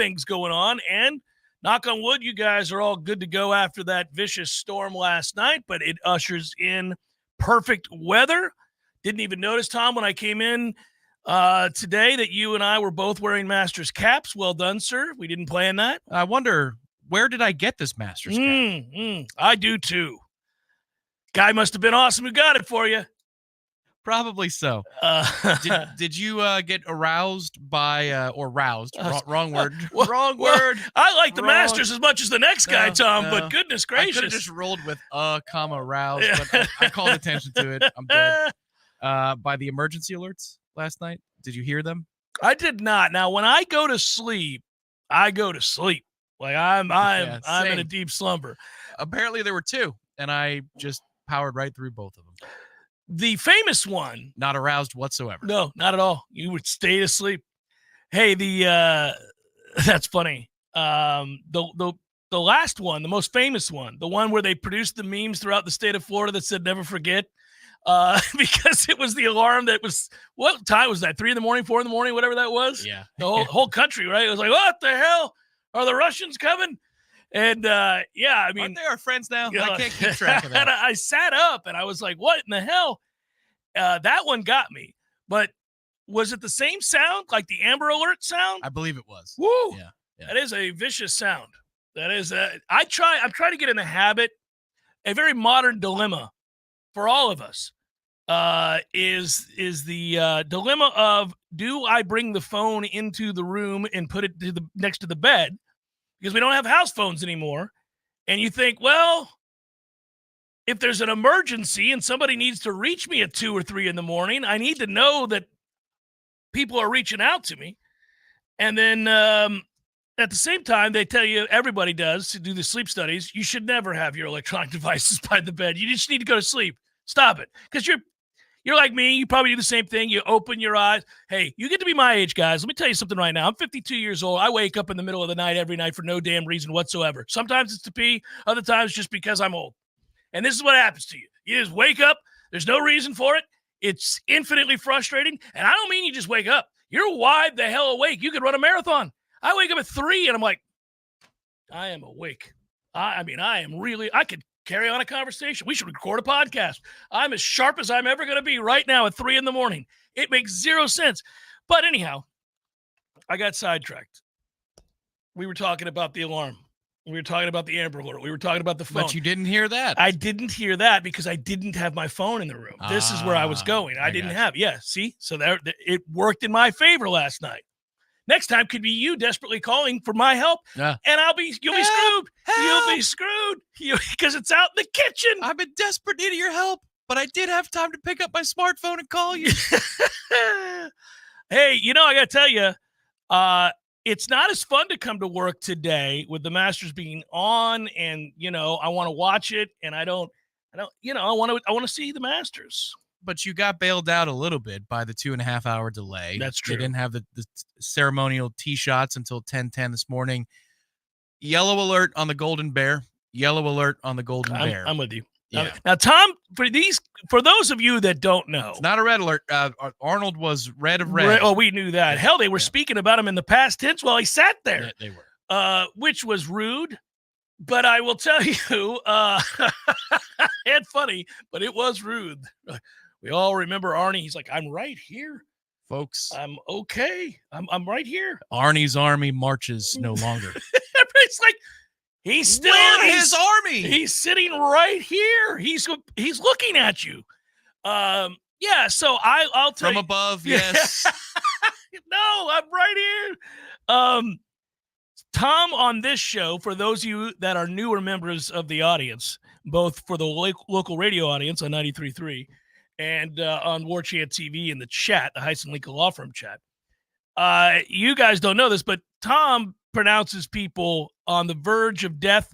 things going on, and knock on wood, you guys are all good to go after that vicious storm last night, but it ushers in perfect weather. Didn't even notice, Tom, when I came in today that you and I were both wearing Masters caps. Well done, sir. We didn't plan that. I wonder, where did I get this Masters cap? I do too. Guy must have been awesome who got it for you. Probably so. Did you get aroused by or roused? Wrong word. Wrong word. I like the Masters as much as the next guy, Tom. But goodness gracious, I could have just rolled with roused, but I called attention to it. I'm good. By the emergency alerts last night, did you hear them? I did not. Now, when I go to sleep, I go to sleep. Like I'm in a deep slumber. Apparently, there were two, and I just powered right through both of them. The famous one. Not aroused whatsoever. No, not at all. You would stay asleep. Hey, that's funny. The last one, the most famous one, the one where they produced the memes throughout the state of Florida that said never forget, because it was the alarm that was, what time was that? 3 a.m, 4 a.m, whatever that was? Yeah. The whole country, right? It was like, what the hell? Are the Russians coming? And, I mean. Aren't they our friends now? I can't keep track of that. I sat up and I was like, what in the hell? That one got me. But was it the same sound, like the Amber Alert sound? I believe it was. Woo! Yeah. That is a vicious sound. That is, I'm trying to get in the habit. A very modern dilemma for all of us is the dilemma of, do I bring the phone into the room and put it next to the bed? Because we don't have house phones anymore. And you think, well, if there's an emergency and somebody needs to reach me at 2 or 3 in the morning, I need to know that people are reaching out to me. And then at the same time, they tell you, everybody does, to do the sleep studies, you should never have your electronic devices by the bed. You just need to go to sleep. Stop it. Because you're like me. You probably do the same thing. You open your eyes. Hey, you get to be my age, guys. Let me tell you something right now. I'm 52 years old. I wake up in the middle of the night every night for no damn reason whatsoever. Sometimes it's to pee. Other times just because I'm old. And this is what happens to you. You just wake up. There's no reason for it. It's infinitely frustrating. And I don't mean you just wake up. You're wide the hell awake. You could run a marathon. I wake up at 3 and I'm like, I am awake. I could carry on a conversation. We should record a podcast. I'm as sharp as I'm ever going to be right now at 3 a.m. It makes zero sense. But anyhow, I got sidetracked. We were talking about the alarm. We were talking about the Amber Alert. We were talking about the phone. But you didn't hear that. I didn't hear that because I didn't have my phone in the room. This is where I was going. I didn't have. Yeah, see? So it worked in my favor last night. Next time could be you desperately calling for my help, and you'll be screwed. You'll be screwed because it's out in the kitchen. I'm in desperate need of your help, but I did have time to pick up my smartphone and call you. Hey, I got to tell you, it's not as fun to come to work today with the Masters being on, and I want to watch it, and I want to see the Masters. But you got bailed out a little bit by the 2.5 hour delay. That's true. They didn't have the ceremonial tee shots until 10:10 this morning. Yellow alert on the Golden Bear. Yellow alert on the Golden Bear. I'm with you. Yeah. Now, Tom, for those of you that don't know, it's not a red alert. Arnold was red of red. Oh, we knew that. Hell, they were speaking about him in the past tense while he sat there. Yeah, they were. Which was rude. But I will tell you, and funny, but it was rude. We all remember Arnie. He's like, I'm right here. Folks. I'm okay. I'm right here. Arnie's army marches no longer. It's like, he's still in his army. He's sitting right here. He's looking at you. Yeah, so I'll tell From you. above, yes. No, I'm right here. Tom, on this show, for those of you that are newer members of the audience, both for the local radio audience on 93.3 and on Warchant TV in the chat, the Heisen Lincoln Law Firm chat, you guys don't know this, but Tom pronounces people on the verge of death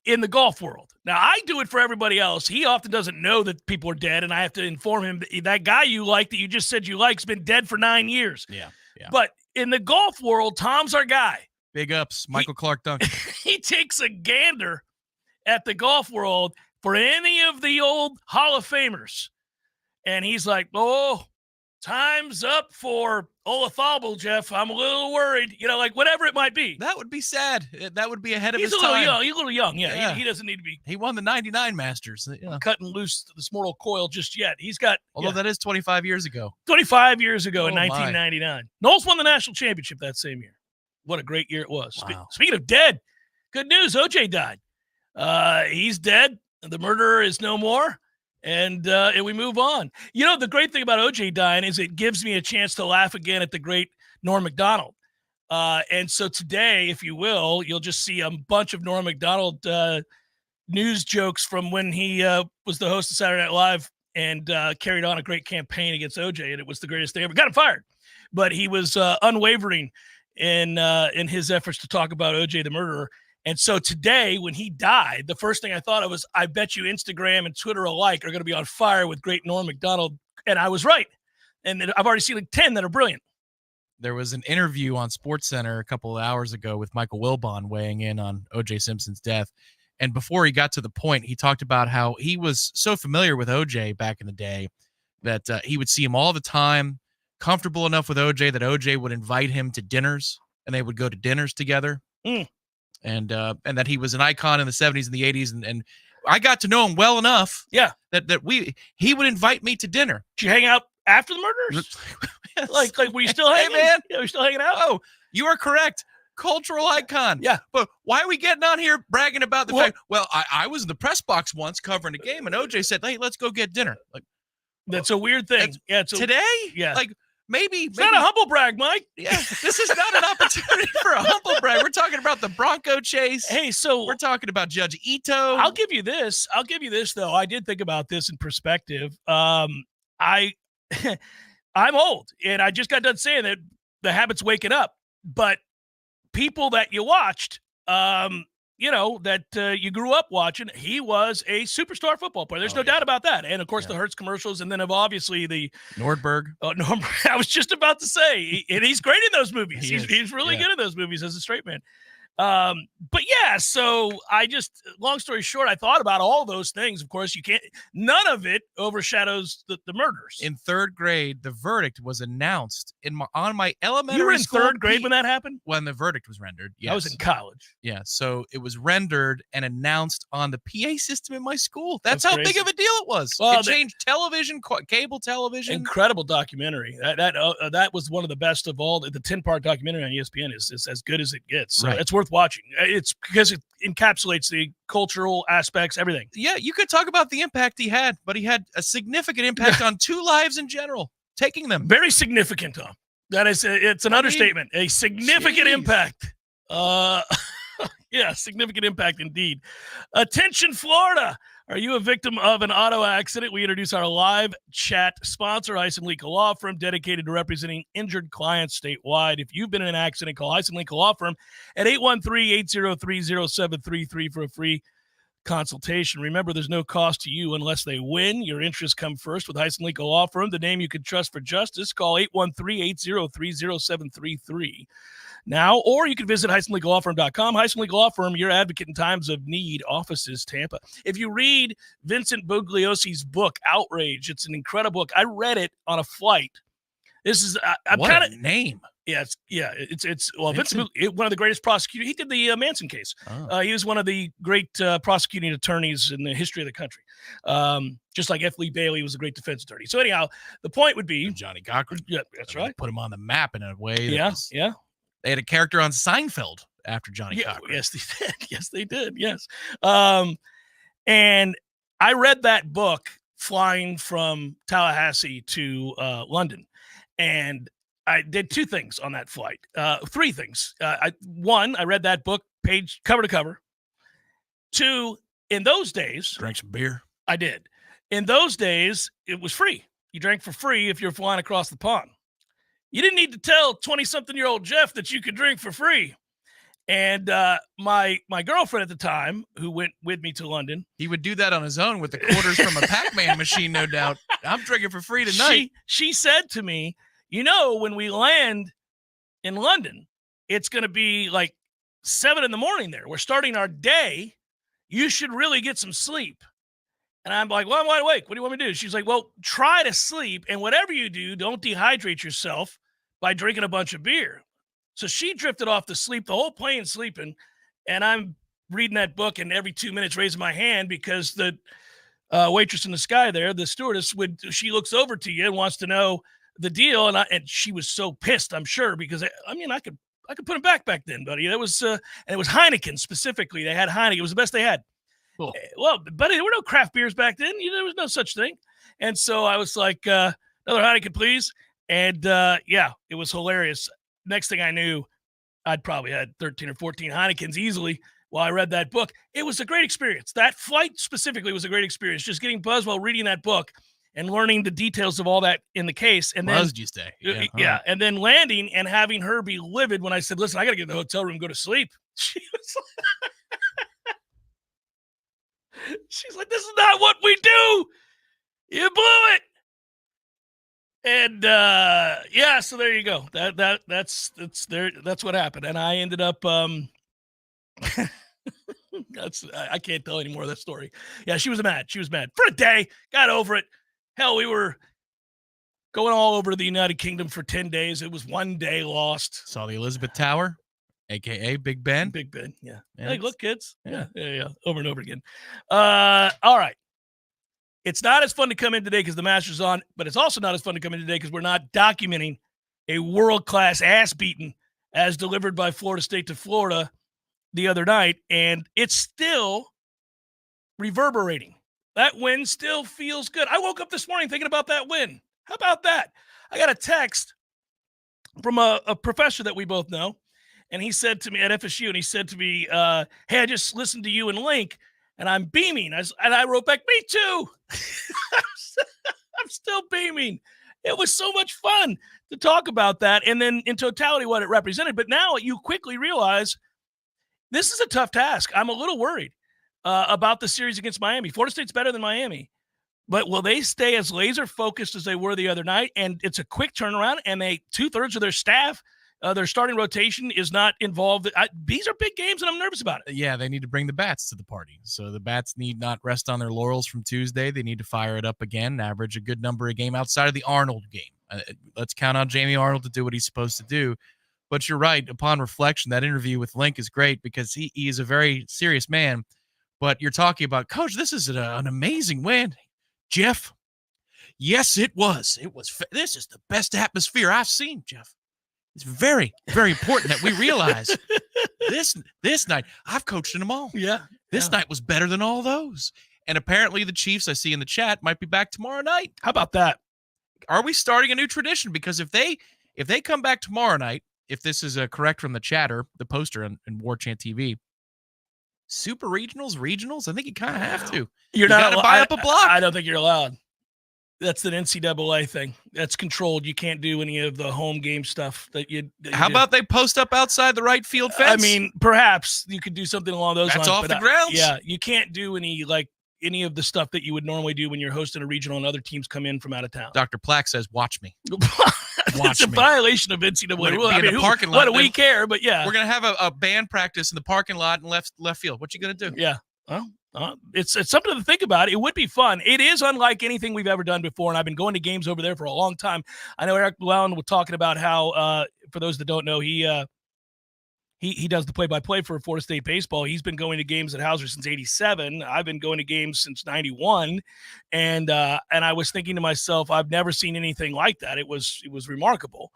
in the golf world. Now, I do it for everybody else. He often doesn't know that people are dead, and I have to inform him that guy you like that you just said you like has been dead for 9 years. Yeah. But in the golf world, Tom's our guy. Big ups, Michael Clark Duncan. He takes a gander at the golf world for any of the old Hall of Famers. And he's like, oh, time's up for Olafable, Jeff. I'm a little worried. Like whatever it might be. That would be sad. That would be ahead of his He's time. young. He's a little young. Yeah. He doesn't need to be. He won the 99 Masters. Cutting loose this mortal coil just yet. He's got. Although that is 25 years ago. 25 years ago in my. 1999. Knowles won the national championship that same year. What a great year it was. Wow. Speaking of dead, good news. OJ died. He's dead. The murderer is no more. And we move on. The great thing about OJ dying is it gives me a chance to laugh again at the great Norm Macdonald. And so today, if you will, you'll just see a bunch of Norm Macdonald news jokes from when he was the host of Saturday Night Live and carried on a great campaign against OJ. And it was the greatest thing ever. Got him fired. But he was unwavering in his efforts to talk about OJ the murderer. And so today, when he died, the first thing I thought of was, I bet you Instagram and Twitter alike are going to be on fire with great Norm Macdonald. And I was right. And I've already seen like 10 that are brilliant. There was an interview on SportsCenter a couple of hours ago with Michael Wilbon weighing in on O.J. Simpson's death. And before he got to the point, he talked about how he was so familiar with O.J. back in the day that he would see him all the time, comfortable enough with O.J. that O.J. would invite him to dinners, and they would go to dinners together. And that he was an icon in the 70s and the 80s. And I got to know him well enough that he would invite me to dinner. Did you hang out after the murders? Yes. Like were you still hanging? Hey, man. Yeah, we're still hanging out? Oh, you are correct. Cultural icon. Yeah. But why are we getting on here bragging about the fact? Well, I was in the press box once covering a game, and OJ said, hey, let's go get dinner. Like, that's a weird thing. Today? Yeah. Like, maybe it's not a humble brag, Mike. Yeah, this is not an opportunity for a humble brag. We're talking about the Bronco chase. Hey, so we're talking about Judge Ito. I'll give you this, though. I did think about this in perspective. I'm old, and I just got done saying that the habit's waking up. But people that you watched, that you grew up watching, he was a superstar football player. There's no doubt about that. And, of course, the Hertz commercials, and then obviously the Nordberg. I was just about to say, and he's great in those movies. He's really good in those movies as a straight man. But yeah, so long story short, I thought about all those things. Of course, none of it overshadows the murders. In third grade, the verdict was announced on my elementary You were in school third grade when that happened? When the verdict was rendered, yes. I was in college. Yeah, so it was rendered and announced on the PA system in my school. That's how crazy. Big of a deal it was. Well, it changed television, cable television. Incredible documentary. That was one of the best of all. The 10-part documentary on ESPN is as good as it gets. So it's worth watching. It's because it encapsulates the cultural aspects, everything. Yeah, you could talk about the impact he had, but he had a significant impact on two lives in general, taking them. Very significant, Tom. That is, it's an understatement. A significant impact. Yeah, significant impact indeed. Attention, Florida. Are you a victim of an auto accident? We introduce our live chat sponsor, Heisen Legal Law Firm, dedicated to representing injured clients statewide. If you've been in an accident, call Heisen Legal Law Firm at 813-803-0733 for a free consultation. Remember, there's no cost to you unless they win. Your interests come first with Heisen Legal Law Firm, the name you can trust for justice. Call 813-803-0733 now, or you can visit HeisenLegalLawFirm.com. Heisen Legal Law Firm, your advocate in times of need. Offices, Tampa. If you read Vincent Bugliosi's book, Outrage, it's an incredible book. I read it on a flight. This is I'm what kind a name. It's Vincent, one of the greatest prosecutors. He did the Manson case. He was one of the great prosecuting attorneys in the history of the country. Just like F. Lee Bailey was a great defense attorney. So anyhow, the point would be Johnny Cochran. Yeah, that's right. Put him on the map in a way. Yeah. They had a character on Seinfeld after Johnny Cochran. Yes, they did. Yes, they did. Yes. And I read that book flying from Tallahassee to London, and I did two things on that flight. Three things. One, I read that book page cover to cover. Two, in those days, drank some beer. I did. In those days, it was free. You drank for free if you're flying across the pond. You didn't need to tell 20-something-year-old Jeff that you could drink for free. And my girlfriend at the time, who went with me to London, he would do that on his own with the quarters from a Pac-Man machine, no doubt. I'm drinking for free tonight. She said to me, when we land in London, it's going to be like 7 a.m. there. We're starting our day. You should really get some sleep. And I'm like, well, I'm wide awake. What do you want me to do? She's like, well, try to sleep. And whatever you do, don't dehydrate yourself by drinking a bunch of beer. So she drifted off to sleep, the whole plane sleeping. And I'm reading that book and every 2 minutes raising my hand because the waitress in the sky there, the stewardess, she looks over to you and wants to know the deal. And she was so pissed, I'm sure, because I could put it back then, buddy. That was, and it was Heineken specifically. They had Heineken. It was the best they had. Cool. Well, buddy, there were no craft beers back then. There was no such thing. And so I was like, another Heineken, please. And yeah, it was hilarious. Next thing I knew, I'd probably had 13 or 14 Heinekens easily while I read that book. It was a great experience. That flight specifically was a great experience. Just getting buzzed while reading that book and learning the details of all that in the case. And buzzed then, you stay. Yeah. And then landing and having her be livid when I said, listen, I got to get in the hotel room and go to sleep. She was like, she's like, this is not what we do. You blew it. And yeah, so there you go. That's what happened. And I ended up I can't tell any more of that story. Yeah, she was mad. She was mad for a day. Got over it. Hell, we were going all over the United Kingdom for 10 days. It was one day lost. Saw the Elizabeth Tower, aka Big Ben. Big Ben, yeah. Yeah, Hey, look, kids. yeah. Yeah. Over and over again. All right. It's not as fun to come in today because the Masters on, but it's also not as fun to come in today because we're not documenting a world-class ass beating as delivered by Florida State to Florida the other night, and it's still reverberating. That win still feels good. I woke up this morning thinking about that win. How about that? I got a text from a professor that we both know, and he said to me at FSU, and he said to me, hey, I just listened to you and Link, and I'm beaming. And I wrote back, me too. I'm still beaming. It was so much fun to talk about that. And then in totality, what it represented. But now you quickly realize this is a tough task. I'm a little worried about the series against Miami. Florida State's better than Miami. But will they stay as laser focused as they were the other night? And it's a quick turnaround, and 2/3 of their staff, their starting rotation is not involved. These are big games, and I'm nervous about it. Yeah, they need to bring the bats to the party. So the bats need not rest on their laurels from Tuesday. They need to fire it up again, average a good number a game outside of the Arnold game. Let's count on Jamie Arnold to do what he's supposed to do. But you're right. Upon reflection, that interview with Link is great because he is a very serious man. But you're talking about, Coach, this is an amazing win. Jeff, yes, it was. This is the best atmosphere I've seen, Jeff. It's very, very important that we realize this night, I've coached in them all. Yeah. This night was better than all those. And apparently the Chiefs, I see in the chat, might be back tomorrow night. How about that? Are we starting a new tradition? Because if they come back tomorrow night, if this is correct from the chatter, the poster in Warchant TV, super regionals, I think you kind of have to. You got to buy up a block. I don't think you're allowed. That's an NCAA thing. That's controlled. You can't do any of the home game stuff How about they post up outside the right field fence? I mean, perhaps you could do something along those lines. That's off the grounds. Yeah, you can't do any of the stuff that you would normally do when you're hosting a regional and other teams come in from out of town. Dr. Plack says, watch me. It's a violation of NCAA rule. In the parking lot. What do we care? But yeah. We're going to have a band practice in the parking lot in left field. What you going to do? Yeah. Well, it's something to think about. It would be fun. It is unlike anything we've ever done before, and I've been going to games over there for a long time. I know Eric Llewellyn was talking about how, for those that don't know, he does the play-by-play for Florida State baseball. He's been going to games at Hauser since #87. I've been going to games since '91, and I was thinking to myself, I've never seen anything like that. It was remarkable.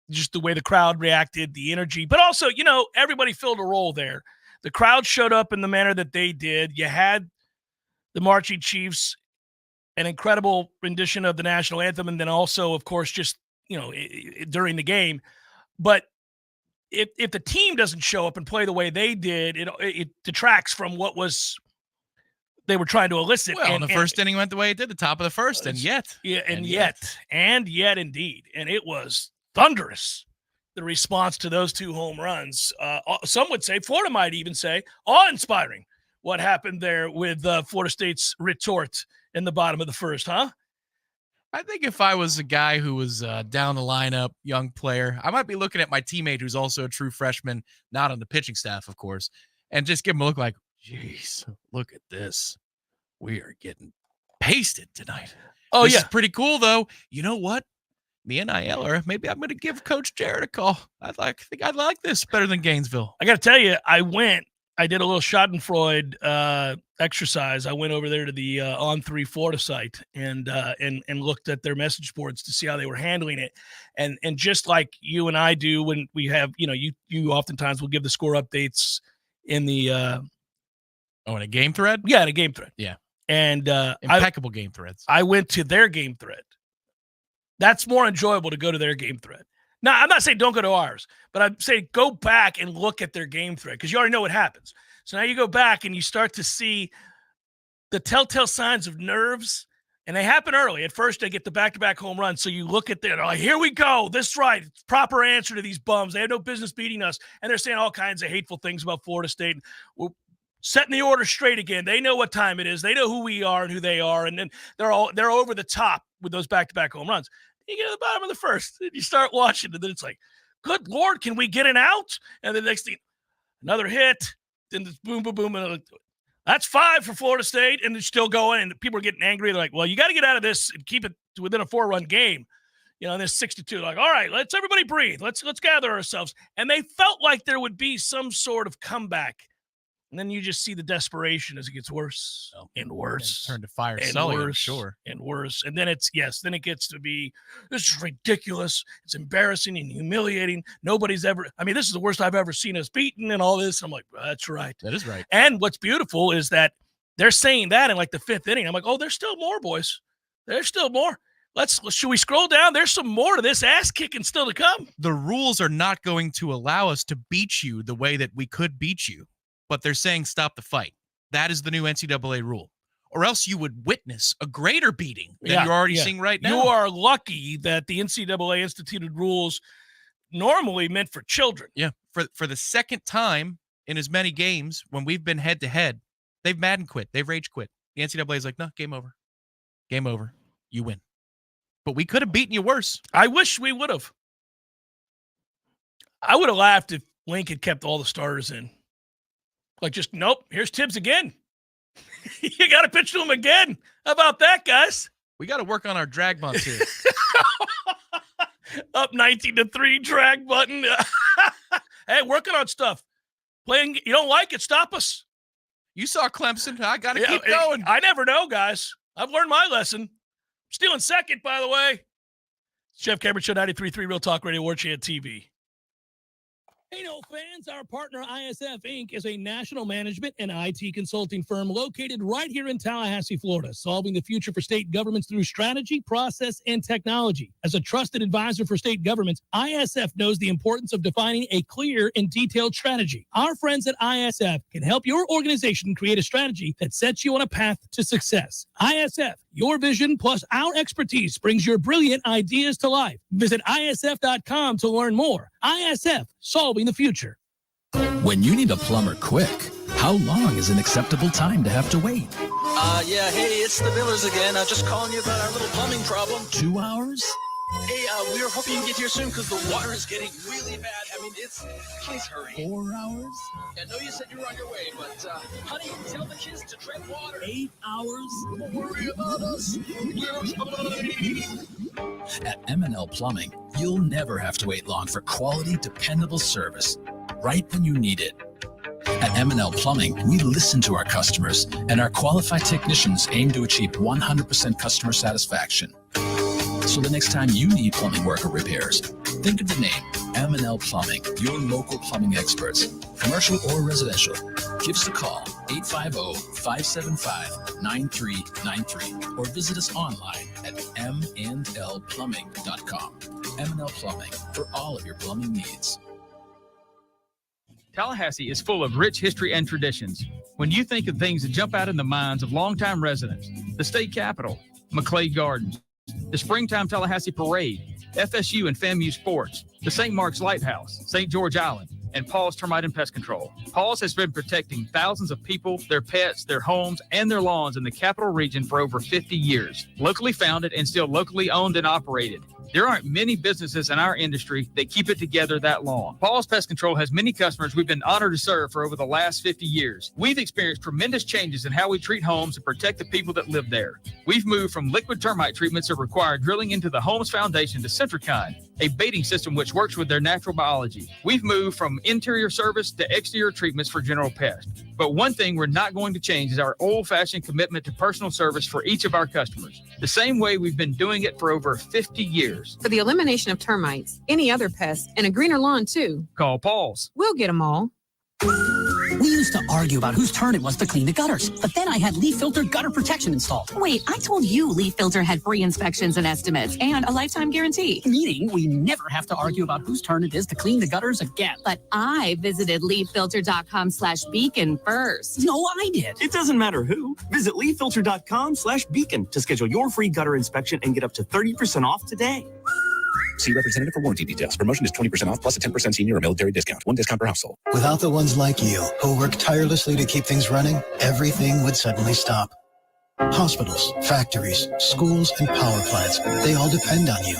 Just the way the crowd reacted, the energy, but also, everybody filled a role there. The crowd showed up in the manner that they did. You had the Marching Chiefs, an incredible rendition of the national anthem, and then also, of course, just, during the game. But if the team doesn't show up and play the way they did, it detracts from what they were trying to elicit. Well, and the first inning went the way it did, the top of the first, and yet. Indeed. And it was thunderous. The response to those two home runs. Some would say, Florida might even say, awe-inspiring what happened there with Florida State's retort in the bottom of the first, huh? I think if I was a guy who was down the lineup, young player, I might be looking at my teammate who's also a true freshman, not on the pitching staff, of course, and just give him a look like, geez, look at this. We are getting pasted tonight. Oh, this yeah. is pretty cool, though. You know what? The NIL, or maybe I'm going to give Coach Jarrett a call. I think I like this better than Gainesville. I got to tell you, I did a little Schadenfreude exercise. I went over there to the On3 Florida site and looked at their message boards to see how they were handling it. And just like you and I do when we have, you oftentimes will give the score updates in the in a game thread? Yeah, in a game thread. Yeah. And impeccable game threads. I went to their game thread. That's more enjoyable to go to their game thread. Now, I'm not saying don't go to ours, but I'm saying go back and look at their game thread because you already know what happens. So now you go back and you start to see the telltale signs of nerves, and they happen early. At first, they get the back-to-back home runs. So you look at that, like, here we go. This is right. It's proper answer to these bums. They have no business beating us. And they're saying all kinds of hateful things about Florida State. We're setting the order straight again. They know what time it is. They know who we are and who they are. And then they're over the top with those back-to-back home runs. You get to the bottom of the first, and you start watching, and then it's like, good Lord, can we get an out? And the next thing, another hit, then it's boom, boom, boom. And that's 5 for Florida State, and they're still going, and people are getting angry. They're like, well, you got to get out of this and keep it to within a 4-run game. And there's 62. Like, all right, let's everybody breathe. Let's gather ourselves. And they felt like there would be some sort of comeback. And then you just see the desperation as it gets worse and worse. Turn to fire and Sully, worse I'm sure. And worse. And then it gets to be, this is ridiculous. It's embarrassing and humiliating. This is the worst I've ever seen us beaten and all this. I'm like, that's right. That is right. And what's beautiful is that they're saying that in like the 5th inning. I'm like, oh, there's still more, boys. There's still more. Should we scroll down? There's some more to this ass kicking still to come. The rules are not going to allow us to beat you the way that we could beat you. But they're saying stop the fight. That is the new NCAA rule. Or else you would witness a greater beating than you're already seeing right now. You are lucky that the NCAA instituted rules normally meant for children. Yeah. For the second time in as many games when we've been head-to-head, they've Madden quit. They've rage quit. The NCAA is like, no, game over. Game over. You win. But we could have beaten you worse. I wish we would have. I would have laughed if Link had kept all the starters in. Like, just, nope, here's Tibbs again. You got to pitch to him again. How about that, guys? We got to work on our drag bunts here. Up 19-3 drag button. Hey, working on stuff. Playing, you don't like it, stop us. You saw Clemson. I got to keep going. I never know, guys. I've learned my lesson. Still in second, by the way. Jeff Cameron Show, 93.3 Real Talk Radio, Warchant TV. Hey, no fans, our partner ISF Inc. is a national management and IT consulting firm located right here in Tallahassee, Florida, solving the future for state governments through strategy, process, and technology. As a trusted advisor for state governments, ISF knows the importance of defining a clear and detailed strategy. Our friends at ISF can help your organization create a strategy that sets you on a path to success. ISF, your vision plus our expertise brings your brilliant ideas to life. Visit ISF.com to learn more. ISF, solving the future. When you need a plumber quick, how long is an acceptable time to have to wait? Yeah, hey, it's the Millers again. Just calling you about our little plumbing problem. 2 hours? Hey, we were hoping you can get here soon because the water is getting really bad. Please hurry. 4 hours? I know you said you were on your way, but, honey, tell the kids to tread water. 8 hours? Don't worry about us. We're coming. At M&L Plumbing, you'll never have to wait long for quality, dependable service, right when you need it. At M&L Plumbing, we listen to our customers, and our qualified technicians aim to achieve 100% customer satisfaction. So the next time you need plumbing work or repairs, think of the name M&L Plumbing, your local plumbing experts, commercial or residential. Give us a call, 850-575-9393, or visit us online at mnlplumbing.com. M&L Plumbing, for all of your plumbing needs. Tallahassee is full of rich history and traditions. When you think of things that jump out in the minds of longtime residents, the state capitol, McClade Gardens, the Springtime Tallahassee Parade, FSU and FAMU Sports, the St. Mark's Lighthouse, St. George Island, and Paul's Termite and Pest Control. Paul's has been protecting thousands of people, their pets, their homes, and their lawns in the capital region for over 50 years. Locally founded and still locally owned and operated, There aren't many businesses in our industry that keep it together that long. Paul's Pest Control has many customers we've been honored to serve for over the last 50 years. We've experienced tremendous changes in how we treat homes and protect the people that live there. We've moved from liquid termite treatments that require drilling into the home's foundation to Centricon, a baiting system which works with their natural biology. We've moved from interior service to exterior treatments for general pests. But one thing we're not going to change is our old-fashioned commitment to personal service for each of our customers, the same way we've been doing it for over 50 years. For the elimination of termites, any other pests, and a greener lawn too. Call Paul's. We'll get them all. We used to argue about whose turn it was to clean the gutters, but then I had Leaf Filter gutter protection installed. Wait, I told you Leaf Filter had free inspections and estimates and a lifetime guarantee. Meaning we never have to argue about whose turn it is to clean the gutters again. But I visited leaffilter.com/beacon first. No, I did. It doesn't matter who. Visit leaffilter.com/beacon to schedule your free gutter inspection and get up to 30% off today. See representative for warranty details. Promotion is 20% off plus a 10% senior or military discount. One discount per household. Without the ones like you who work tirelessly to keep things running, everything would suddenly stop. Hospitals, factories, schools, and power plants, they all depend on you.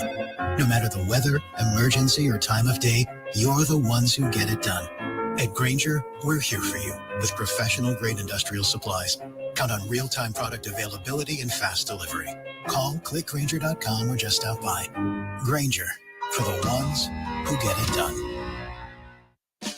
No matter the weather, emergency, or time of day, you're the ones who get it done. At Grainger, we're here for you with professional-grade industrial supplies. Count on real-time product availability and fast delivery. Call, click Grainger.com, or just stop by. Grainger, for the ones who get it done.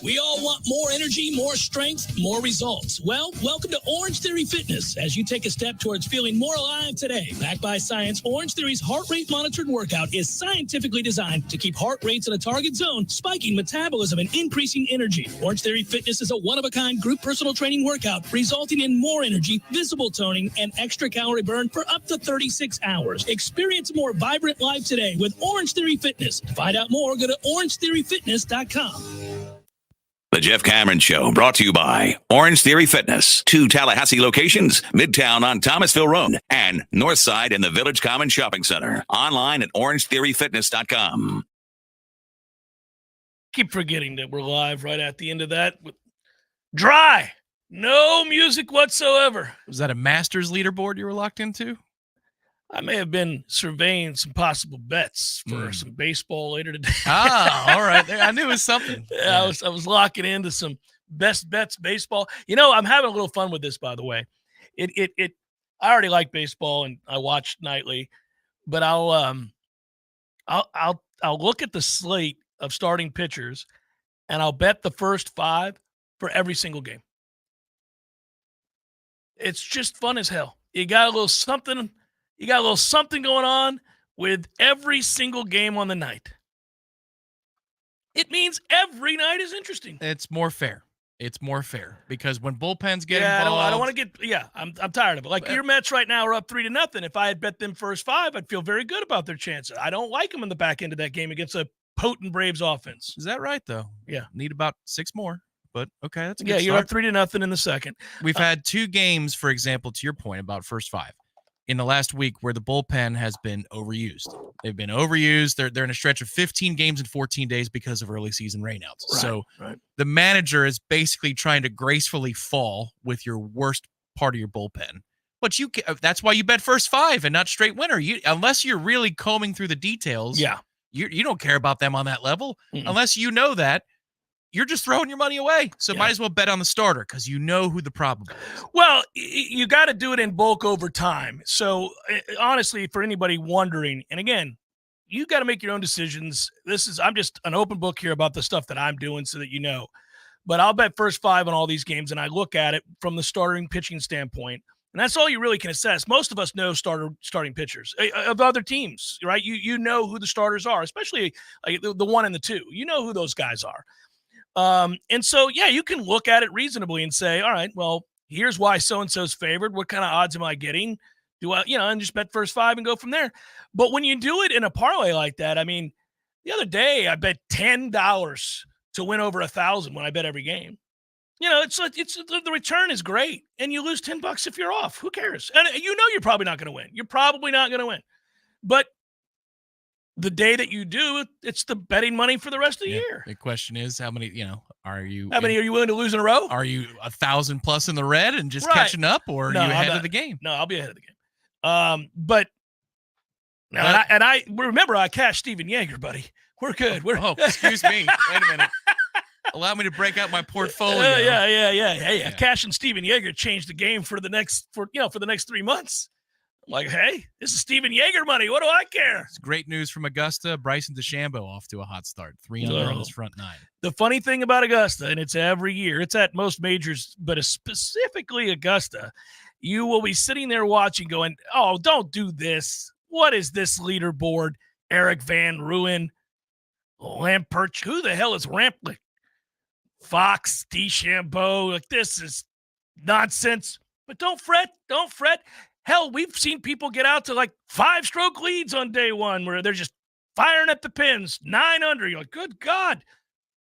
We all want more energy, more strength, more results. Well, welcome to Orange Theory Fitness as you take a step towards feeling more alive today. Backed by science, Orange Theory's heart rate monitored workout is scientifically designed to keep heart rates in a target zone, spiking metabolism and increasing energy. Orange Theory Fitness is a one-of-a-kind group personal training workout resulting in more energy, visible toning, and extra calorie burn for up to 36 hours. Experience a more vibrant life today with Orange Theory Fitness. To find out more, go to orangetheoryfitness.com. The Jeff Cameron Show, brought to you by Orange Theory Fitness. 2 Tallahassee locations, Midtown on Thomasville Road and Northside in the Village Common Shopping Center. Online at orangetheoryfitness.com. Keep forgetting that we're live right at the end of that. Dry. No music whatsoever. Was that a Masters leaderboard you were locked into? I may have been surveying some possible bets for some baseball later today. All right. I knew it was something. Yeah. I was locking into some best bets baseball. You know, I'm having a little fun with this, by the way. I already like baseball and I watch nightly, but I'll look at the slate of starting pitchers and I'll bet the first 5 for every single game. It's just fun as hell. You got a little something going on with every single game on the night. It means every night is interesting. It's more fair. Because when bullpens get involved, involved, I don't want to get. Yeah, I'm tired of it. Like your Mets right now are up 3-0. If I had bet them first 5, I'd feel very good about their chances. I don't like them in the back end of that game against a potent Braves offense. Is that right though? Yeah, need about 6 more. But okay, that's a good yeah. You're start. up 3-0 in the second. We've had 2 games, for example, to your point about first 5. In the last week where the bullpen has been overused. They've been overused. They're in a stretch of 15 games in 14 days because of early season rainouts. So the manager is basically trying to gracefully fall with your worst part of your bullpen. But that's why you bet first 5 and not straight winner. Unless you're really combing through the details, you don't care about them on that level. Unless you know that. You're just throwing your money away. So might as well bet on the starter because you know who the problem is. Well, you got to do it in bulk over time. So honestly, for anybody wondering, and again, you got to make your own decisions. I'm just an open book here about the stuff that I'm doing so that you know. But I'll bet first 5 on all these games, and I look at it from the starting pitching standpoint. And that's all you really can assess. Most of us know starting pitchers of other teams, right? You know who the starters are, especially like the 1 and the 2. You know who those guys are. And so, you can look at it reasonably and say, all right, well, here's why so-and-so's favored. What kind of odds am I getting? Do I, and just bet first 5 and go from there. But when you do it in a parlay like that, I mean, the other day I bet $10 to win over 1,000 when I bet every game. It's the return is great. And you lose $10 if you're off. Who cares? And you're probably not going to win. You're probably not going to win. But the day that you do, it's the betting money for the rest of the year. The question is, how many are you willing to lose in a row? Are you 1,000 plus in the red and just catching up, or are you ahead of the game? No, I'll be ahead of the game. But Now, and I remember I cashed Steven Yeager, buddy. We're good. Excuse me. Wait a minute. Allow me to break out my portfolio. Yeah. Hey, cashing Steven Yeager changed the game for the next 3 months. I'm like, hey, this is Steven Yeager money. What do I care? It's great news from Augusta. Bryson DeChambeau off to a hot start. 3 under on his front 9. The funny thing about Augusta, and it's every year, it's at most majors, but specifically Augusta, you will be sitting there watching going, oh, don't do this. What is this leaderboard? Eric Van Ruin, Lamperch. Who the hell is Ramplich? Fox, DeChambeau. Like, this is nonsense. But don't fret. Hell, we've seen people get out to like 5-stroke leads on day one where they're just firing at the pins, 9 under. You're like, good God.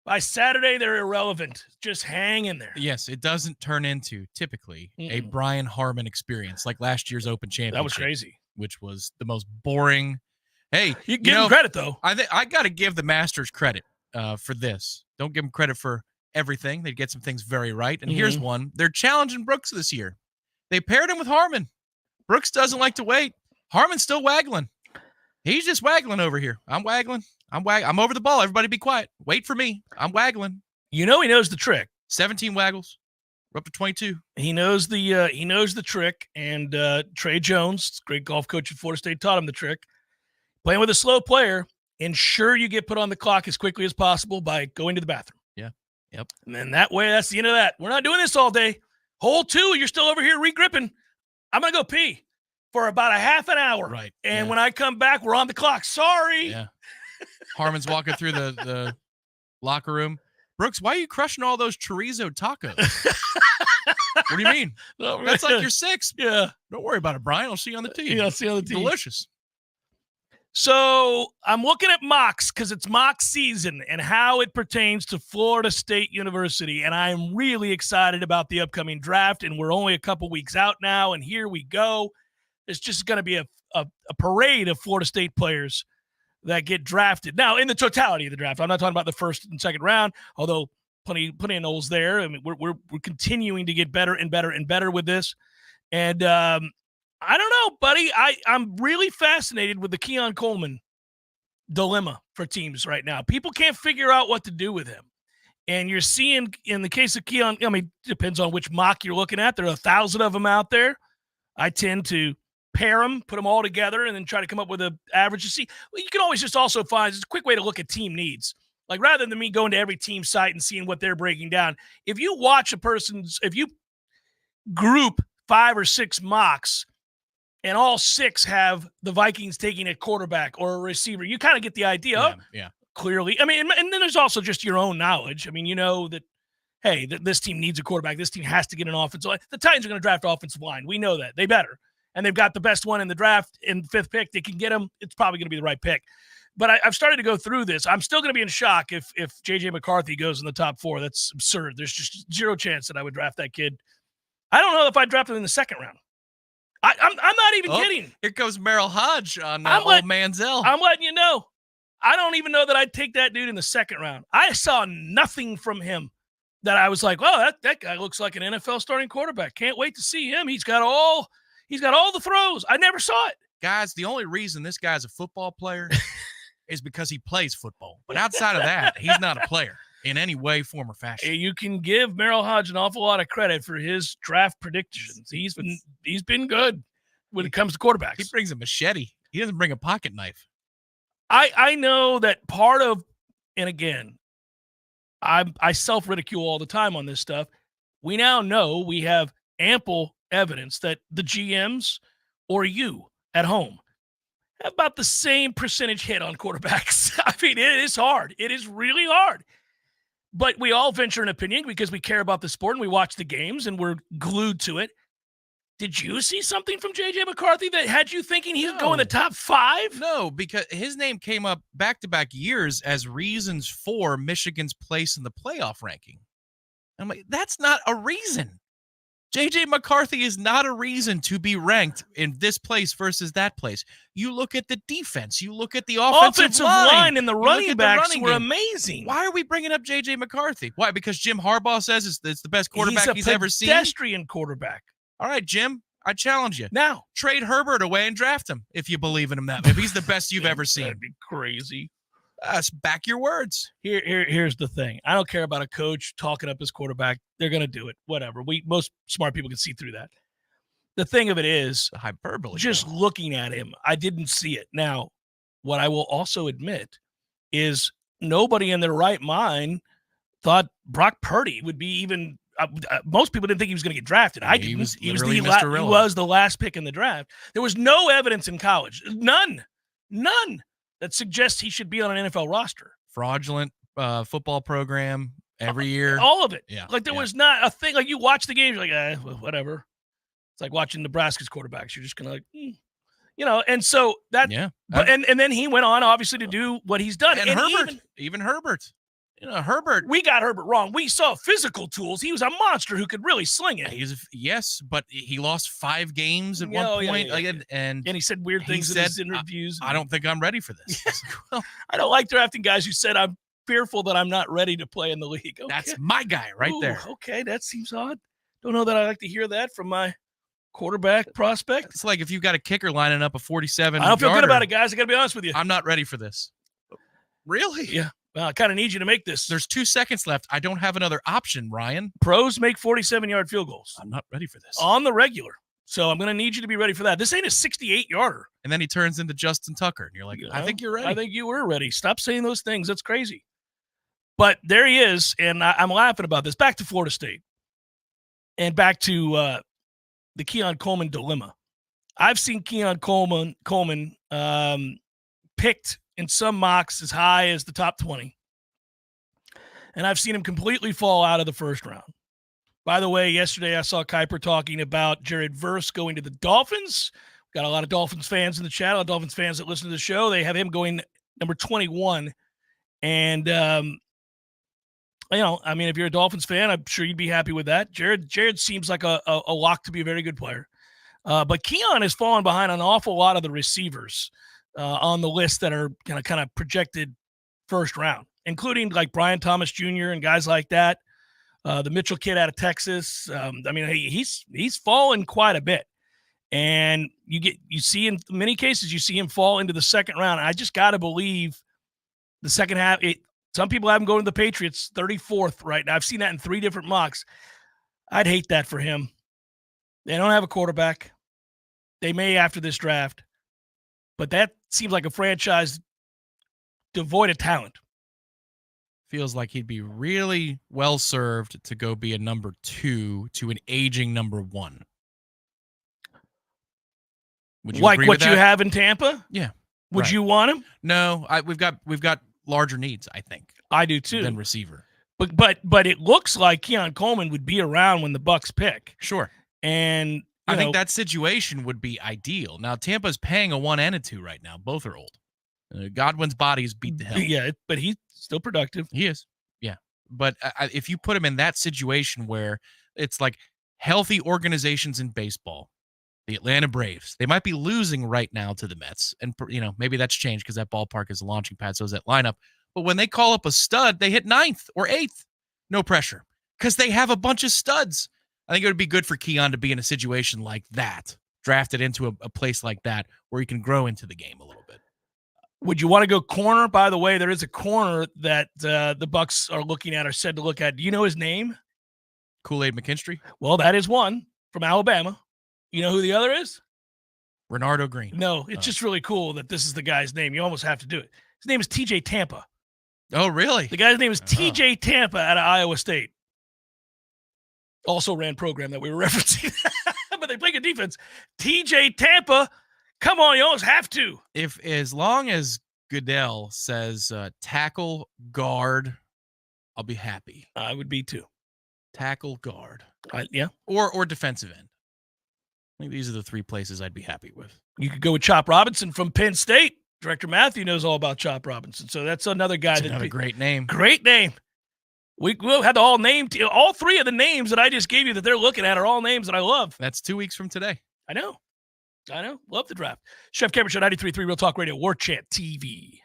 By Saturday, they're irrelevant. Just hang in there. Yes, it doesn't turn into, typically, a Brian Harmon experience like last year's Open Championship. That was crazy. Which was the most boring. Hey, you give him credit, though. I got to give the Masters credit for this. Don't give them credit for everything. They get some things very right. And here's one. They're challenging Brooks this year. They paired him with Harmon. Brooks doesn't like to wait. Harmon's still waggling. He's just waggling over here. I'm waggling. I'm over the ball. Everybody be quiet. Wait for me. I'm waggling. You know he knows the trick. 17 waggles. We're up to 22. He knows the trick. And Trey Jones, great golf coach at Florida State, taught him the trick. Playing with a slow player, ensure you get put on the clock as quickly as possible by going to the bathroom. Yeah. Yep. And then that way, that's the end of that. We're not doing this all day. Hole 2, you're still over here regripping. I'm going to go pee for about a half an hour. Right. And when I come back, we're on the clock. Sorry. Yeah. Harmon's walking through the locker room. Brooks, why are you crushing all those chorizo tacos? What do you mean? No, that's like your 6th. Yeah. Don't worry about it, Brian. I'll see you on the tee. Yeah, I'll see you on the tee. Delicious. So I'm looking at mocks because it's mock season and how it pertains to Florida State University. And I'm really excited about the upcoming draft. And we're only a couple weeks out now. And here we go. It's just going to be a parade of Florida State players that get drafted. Now, in the totality of the draft, I'm not talking about the first and second round, although plenty of Noles there. I mean, we're continuing to get better and better and better with this. And I don't know, buddy. I'm really fascinated with the Keon Coleman dilemma for teams right now. People can't figure out what to do with him. And you're seeing, in the case of Keon, I mean, depends on which mock you're looking at. There are 1,000 of them out there. I tend to pair them, put them all together, and then try to come up with an average to see. Well, you can always just also find, it's a quick way to look at team needs. Like, rather than me going to every team site and seeing what they're breaking down, if you watch if you group 5 or 6 mocks, and all 6 have the Vikings taking a quarterback or a receiver, you kind of get the idea. Yeah. Clearly. I mean, and then there's also just your own knowledge. I mean, you know that, hey, this team needs a quarterback. This team has to get an offensive line. The Titans are going to draft offensive line. We know that. They better. And they've got the best one in the draft in the 5th pick. They can get him. It's probably going to be the right pick. But I've started to go through this. I'm still going to be in shock if J.J. McCarthy goes in the top 4. That's absurd. There's just zero chance that I would draft that kid. I don't know if I'd draft him in the 2nd round. I'm not even kidding. Here comes Merrill Hodge on old Manziel. I'm letting you know. I don't even know that I'd take that dude in the 2nd round. I saw nothing from him that I was like, well, that guy looks like an NFL starting quarterback. Can't wait to see him. He's got all the throws. I never saw it. Guys, the only reason this guy's a football player is because he plays football. But outside of that, he's not a player in any way, form, or fashion. You can give Merrill Hodge an awful lot of credit for his draft predictions. He's been good when it comes to quarterbacks. He brings a machete. He doesn't bring a pocket knife. I know that part of, and again, I self-ridicule all the time on this stuff. We now know we have ample evidence that the GMs or you at home have about the same percentage hit on quarterbacks. I mean, it is hard. It is really hard. But we all venture an opinion because we care about the sport and we watch the games and we're glued to it. Did you see something from J.J. McCarthy that had you thinking he'd go in the top 5? No, because his name came up back-to-back years as reasons for Michigan's place in the playoff ranking. I'm like, that's not a reason. J.J. McCarthy is not a reason to be ranked in this place versus that place. You look at the defense. You look at the offensive line and the running backs were amazing. Why are we bringing up J.J. McCarthy? Why? Because Jim Harbaugh says it's the best quarterback he's ever seen? He's a pedestrian quarterback. All right, Jim, I challenge you. Now, trade Herbert away and draft him if you believe in him that way. If he's the best you've ever seen. That'd be crazy. Back your words. Here's the thing. I don't care about a coach talking up his quarterback. They're going to do it. Whatever. Most smart people can see through that. The thing of it is, hyperbole. Just looking at him, I didn't see it. Now, what I will also admit is nobody in their right mind thought Brock Purdy would be even most people didn't think he was going to get drafted. I didn't. He was the last pick in the draft. There was no evidence in college. None that suggests he should be on an NFL roster. Fraudulent football program every year. All of it. Yeah. Like there was not a thing. Like you watch the game, you're like, whatever. It's like watching Nebraska's quarterbacks. You're just going to like, and so that, but, and then he went on obviously to do what he's done. And Herbert, even Herbert. Herbert. We got Herbert wrong. We saw physical tools. He was a monster who could really sling it. Yes, but he lost 5 games at one point. And he said weird things in his interviews. I don't think I'm ready for this. Well, I don't like drafting guys who said I'm fearful that I'm not ready to play in the league. Okay. That's my guy right there. Okay, that seems odd. Don't know that I like to hear that from my quarterback prospect. It's like if you've got a kicker lining up a 47. I don't feel good about it, guys. I got to be honest with you. I'm not ready for this. Really? Yeah. Well, I kind of need you to make this. There's 2 seconds left. I don't have another option, Ryan. Pros make 47-yard field goals. I'm not ready for this. On the regular. So I'm going to need you to be ready for that. This ain't a 68-yarder. And then he turns into Justin Tucker. And you're like, I think you're ready. I think you were ready. Stop saying those things. That's crazy. But there he is, and I'm laughing about this. Back to Florida State. And back to the Keon Coleman dilemma. I've seen Keon Coleman picked in some mocks as high as the top 20. And I've seen him completely fall out of the first round. By the way, yesterday I saw Kuiper talking about Jared Verse going to the Dolphins. Got a lot of Dolphins fans in the chat, a lot of Dolphins fans that listen to the show. They have him going number 21. And, if you're a Dolphins fan, I'm sure you'd be happy with that. Jared seems like a lock to be a very good player. But Keon has fallen behind an awful lot of the receivers on the list that are kind of projected first round, including like Brian Thomas Jr. and guys like that. The Mitchell kid out of Texas. He's fallen quite a bit. And you see in many cases, you see him fall into the second round. I just got to believe the second half. Some people have him going to the Patriots 34th right now. I've seen that in 3 different mocks. I'd hate that for him. They don't have a quarterback. They may after this draft. But that seems like a franchise devoid of talent. Feels like he'd be really well served to go be a number 2 to an aging number 1. Would you like agree what with you that? have in Tampa? Yeah. Would you want him? No, we've got larger needs, I think. I do too. Than receiver. But it looks like Keon Coleman would be around when the Bucs pick. Sure. And I think that situation would be ideal. Now, Tampa's paying a 1 and a 2 right now. Both are old. Godwin's body is beat to hell. Yeah, but he's still productive. He is. Yeah. But if you put him in that situation where it's like healthy organizations in baseball, the Atlanta Braves, they might be losing right now to the Mets. And, maybe that's changed because that ballpark is a launching pad. So is that lineup. But when they call up a stud, they hit 9th or 8th. No pressure because they have a bunch of studs. I think it would be good for Keon to be in a situation like that, drafted into a place like that where he can grow into the game a little bit. Would you want to go corner? By the way, there is a corner that the Bucs are looking at or said to look at. Do you know his name? Kool-Aid McKinstry? Well, that is one from Alabama. You know who the other is? Renardo Green. No, it's just really cool that this is the guy's name. You almost have to do it. His name is TJ Tampa. Oh, really? The guy's name is TJ Tampa out of Iowa State. Also ran program that we were referencing. But they play good defense. TJ Tampa, come on, you almost have to. As long as Goodell says tackle guard, I'll be happy. I would be too. Tackle guard. Yeah. Or defensive end. I think these are the 3 places I'd be happy with. You could go with Chop Robinson from Penn State. Director Matthew knows all about Chop Robinson. So that's another guy. That's another great name. Great name. We'll have all 3 of the names that I just gave you that they're looking at are all names that I love. That's 2 weeks from today. I know. Love the draft. Chef Cameron Show 93.3 Real Talk Radio, Warchant TV.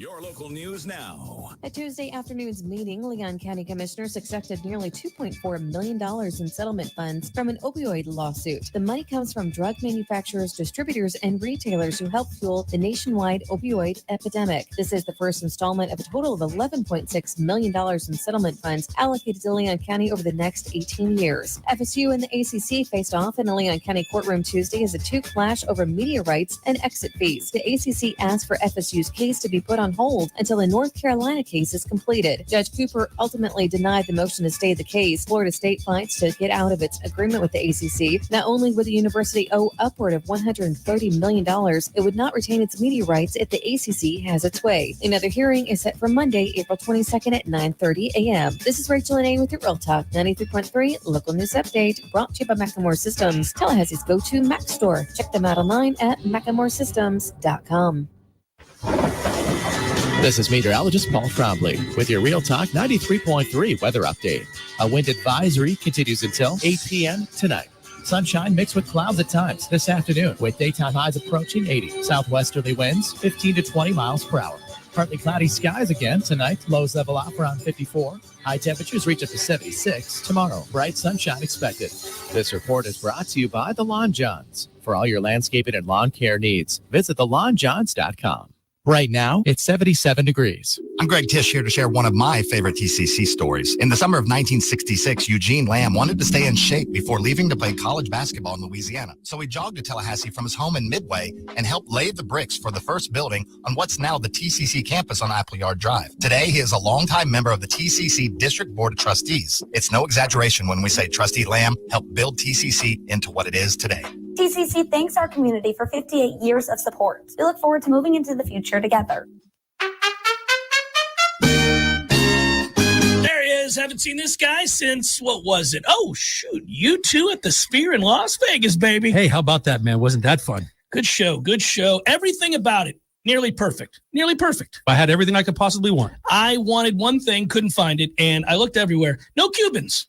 Your local news now. At Tuesday afternoon's meeting, Leon County commissioners accepted nearly $2.4 million in settlement funds from an opioid lawsuit. The money comes from drug manufacturers, distributors, and retailers who help fuel the nationwide opioid epidemic. This is the first installment of a total of $11.6 million in settlement funds allocated to Leon County over the next 18 years. FSU and the ACC faced off in a Leon County courtroom Tuesday as the two clash over media rights and exit fees. The ACC asked for FSU's case to be put on hold until the North Carolina case is completed. Judge Cooper ultimately denied the motion to stay the case. Florida State fights to get out of its agreement with the ACC. Not only would the university owe upward of $130 million, it would not retain its media rights if the ACC has its way. Another hearing is set for Monday, April 22nd at 9:30 a.m. This is Rachel and A with your Real Talk 93.3 local news update, brought to you by Macklemore Systems, Tallahassee's go-to Mac store. Check them out online at MclemoreSystems.com. This is meteorologist Paul Trombley with your Real Talk 93.3 weather update. A wind advisory continues until 8 p.m. tonight. Sunshine mixed with clouds at times this afternoon with daytime highs approaching 80. Southwesterly winds 15 to 20 miles per hour. Partly cloudy skies again tonight. Lows level off around 54. High temperatures reach up to 76 tomorrow. Bright sunshine expected. This report is brought to you by The Lawn Johns. For all your landscaping and lawn care needs, visit thelawnjohns.com. Right now, it's 77 degrees. I'm Greg Tisch here to share one of my favorite TCC stories. In the summer of 1966, Eugene Lamb wanted to stay in shape before leaving to play college basketball in Louisiana. So he jogged to Tallahassee from his home in Midway and helped lay the bricks for the first building on what's now the TCC campus on Appleyard Drive. Today, he is a longtime member of the TCC District Board of Trustees. It's no exaggeration when we say Trustee Lamb helped build TCC into what it is today. TCC thanks our community for 58 years of support. We look forward to moving into the future together. There he is. Haven't seen this guy since, what was it? Oh, shoot. U2 at the Sphere in Las Vegas, baby. Hey, how about that, man? Wasn't that fun? Good show. Good show. Everything about it. Nearly perfect. Nearly perfect. I had everything I could possibly want. I wanted one thing, couldn't find it, and I looked everywhere. No Cubans.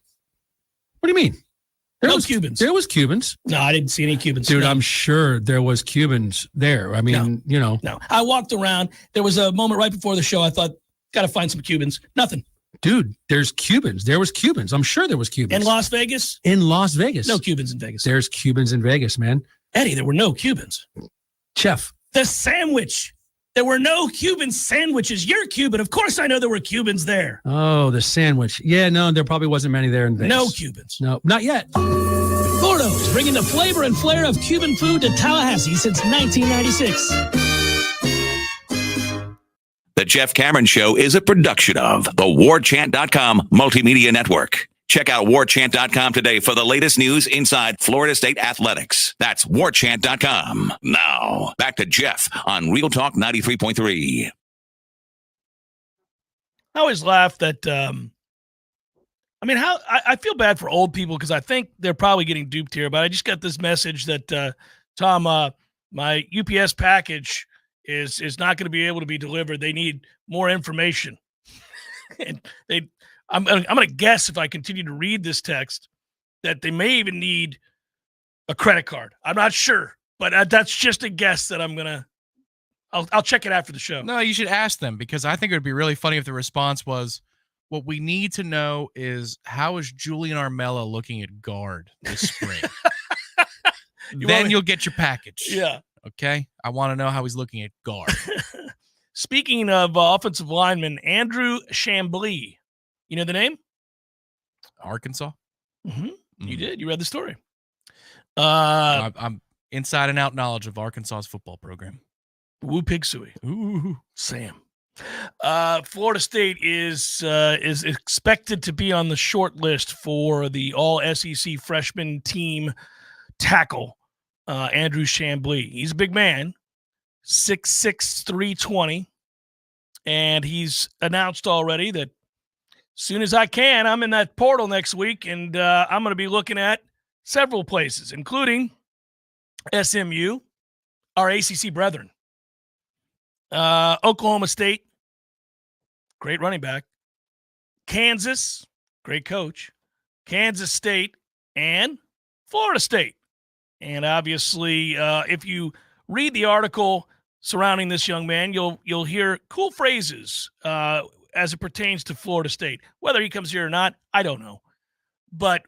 What do you mean? No Cubans. There was Cubans. No, I didn't see any Cubans. Dude, no. I'm sure there was Cubans there. I mean, you know. No, I walked around. There was a moment right before the show. I thought, got to find some Cubans. Nothing. Dude, there's Cubans. There was Cubans. I'm sure there was Cubans. In Las Vegas? In Las Vegas. No Cubans in Vegas. There's Cubans in Vegas, man. Eddie, there were no Cubans. Chef. The sandwich. There were no Cuban sandwiches. You're Cuban. Of course I know there were Cubans there. Oh, the sandwich. Yeah, no, there probably wasn't many there in Vegas. No Cubans. No, not yet. Gordo's, bringing the flavor and flair of Cuban food to Tallahassee since 1996. The Jeff Cameron Show is a production of the Warchant.com Multimedia Network. Check out Warchant.com today for the latest news inside Florida State athletics. That's Warchant.com. Now, back to Jeff on Real Talk 93.3. I always laugh that, I feel bad for old people because I think they're probably getting duped here, but I just got this message that, Tom, my UPS package is not going to be able to be delivered. They need more information. And I'm going to guess, if I continue to read this text, that they may even need a credit card. I'm not sure, but that's just a guess that I'll check it after the show. No, you should ask them, because I think it would be really funny if the response was, what we need to know is, how is Julian Armella looking at guard this spring? Then you'll get your package. Yeah. Okay? I want to know how he's looking at guard. Speaking of offensive lineman, Andrew Chamblee. You know the name? Arkansas. Mm-hmm. You did. You read the story. I'm inside and out knowledge of Arkansas's football program. Woo pig suey. Ooh, Sam. Florida State is expected to be on the short list for the All-SEC freshman team tackle, Andrew Chamblee. He's a big man, 6'6", 320, and he's announced already that as soon as I can, I'm in that portal next week, and I'm going to be looking at several places, including SMU, our ACC brethren, Oklahoma State, great running back, Kansas, great coach, Kansas State, and Florida State. And obviously, if you read the article surrounding this young man, you'll hear cool phrases as it pertains to Florida State. Whether he comes here or not, I don't know. But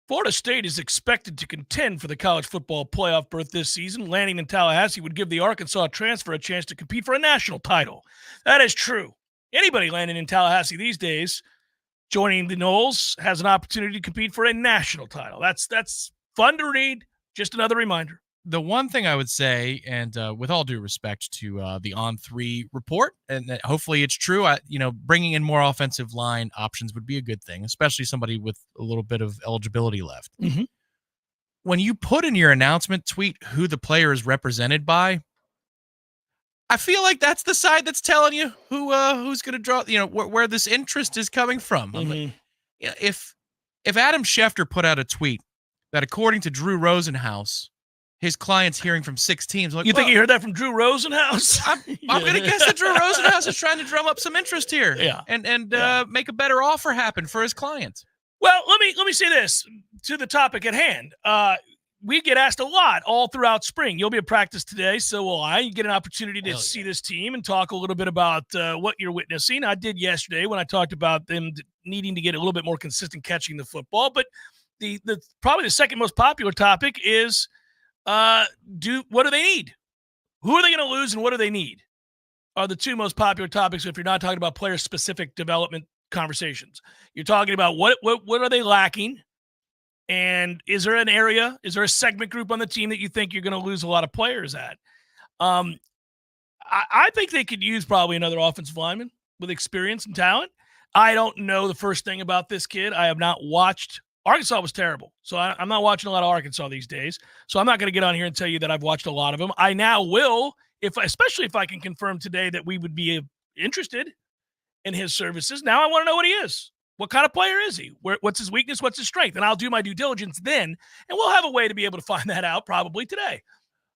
Florida State is expected to contend for the college football playoff berth this season. Landing in Tallahassee would give the Arkansas transfer a chance to compete for a national title. That is true. Anybody landing in Tallahassee these days, joining the Noles, has an opportunity to compete for a national title. That's fun to read. Just another reminder. The one thing I would say, and with all due respect to the On3 report, and hopefully it's true, bringing in more offensive line options would be a good thing, especially somebody with a little bit of eligibility left. Mm-hmm. When you put in your announcement tweet who the player is represented by, I feel like that's the side that's telling you who's going to draw, where this interest is coming from. Mm-hmm. If Adam Schefter put out a tweet that according to Drew Rosenhaus, his client's hearing from 6 teams. Like, you think he heard that from Drew Rosenhaus? I'm going to guess that Drew Rosenhaus is trying to drum up some interest here, and make a better offer happen for his client. Well, let me say this to the topic at hand. We get asked a lot all throughout spring. You'll be at practice today, so will I. You get an opportunity to see this team and talk a little bit about what you're witnessing. I did yesterday when I talked about them needing to get a little bit more consistent catching the football. But the probably the second most popular topic is what do they need? Who are they going to lose, and what do they need? Are the two most popular topics if you're not talking about player-specific development conversations. You're talking about what are they lacking? And is there a segment group on the team that you think you're going to lose a lot of players at? I think they could use probably another offensive lineman with experience and talent. I don't know the first thing about this kid. I have not watched. Arkansas was terrible, so I'm not watching a lot of Arkansas these days. So I'm not going to get on here and tell you that I've watched a lot of them. I now will, especially if I can confirm today that we would be interested in his services. Now I want to know what he is. What kind of player is he? What's his weakness? What's his strength? And I'll do my due diligence then, and we'll have a way to be able to find that out probably today.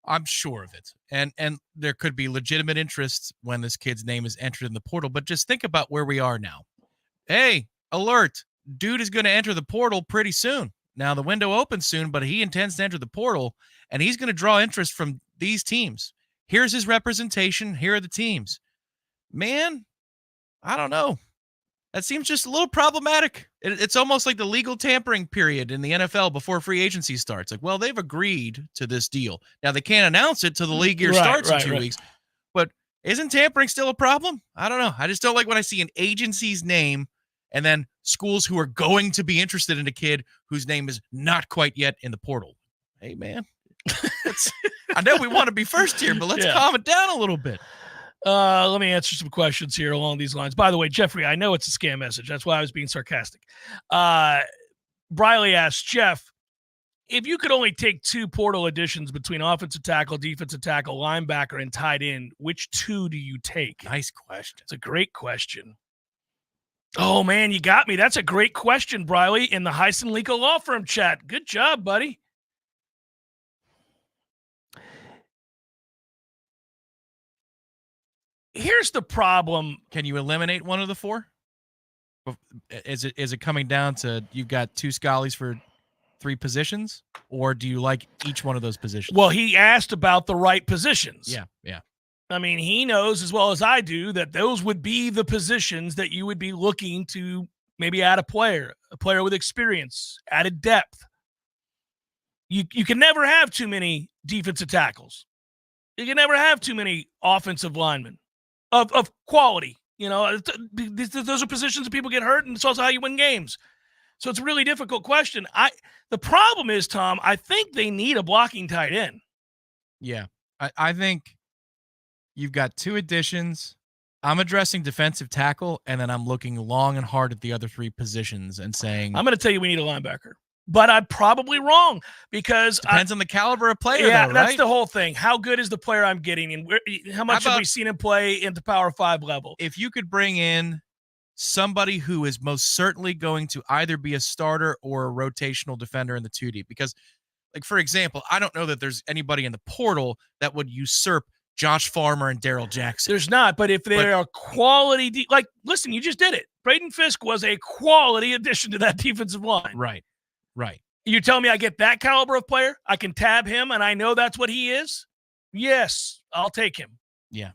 I'm sure of it. And there could be legitimate interest when this kid's name is entered in the portal. But just think about where we are now. Hey, alert. Dude is going to enter the portal pretty soon. Now, the window opens soon, but he intends to enter the portal, and he's going to draw interest from these teams. Here's his representation. Here are the teams. Man, I don't know. That seems just a little problematic. It's almost like the legal tampering period in the NFL before free agency starts. Like, well, they've agreed to this deal. Now, they can't announce it till the league year starts in 2 weeks. But isn't tampering still a problem? I don't know. I just don't like when I see an agency's name and then schools who are going to be interested in a kid whose name is not quite yet in the portal. Hey, man. I know we want to be first here, but let's calm it down a little bit. Let me answer some questions here along these lines. By the way, Jeffrey, I know it's a scam message. That's why I was being sarcastic. Briley asks, Jeff, if you could only take 2 portal additions between offensive tackle, defensive tackle, linebacker, and tight end, which 2 do you take? Nice question. It's a great question. Oh, man, you got me. That's a great question, Briley, in the Heisen Legal Law Firm chat. Good job, buddy. Here's the problem. Can you eliminate one of the 4? Is it coming down to you've got 2 Scullies for 3 positions, or do you like each one of those positions? Well, he asked about the right positions. Yeah. I mean, he knows as well as I do that those would be the positions that you would be looking to maybe add a player with experience, added depth. You can never have too many defensive tackles. You can never have too many offensive linemen of quality. You know, those are positions that people get hurt, and it's also how you win games. So it's a really difficult question. The problem is, Tom, I think they need a blocking tight end. Yeah, I think you've got 2 additions. I'm addressing defensive tackle, and then I'm looking long and hard at the other 3 positions and saying, I'm going to tell you we need a linebacker. But I'm probably wrong because depends on the caliber of player. Yeah, though, that's right? the whole thing. How good is the player I'm getting, and how much have we seen him play into Power 5 level? If you could bring in somebody who is most certainly going to either be a starter or a rotational defender in the 2 deep, because, like, for example, I don't know that there's anybody in the portal that would usurp Josh Farmer and Darrell Jackson. There's not, but if they are quality, listen, you just did it. Braden Fisk was a quality addition to that defensive line. Right. You tell me I get that caliber of player, I can tab him, and I know that's what he is? Yes, I'll take him. Yeah.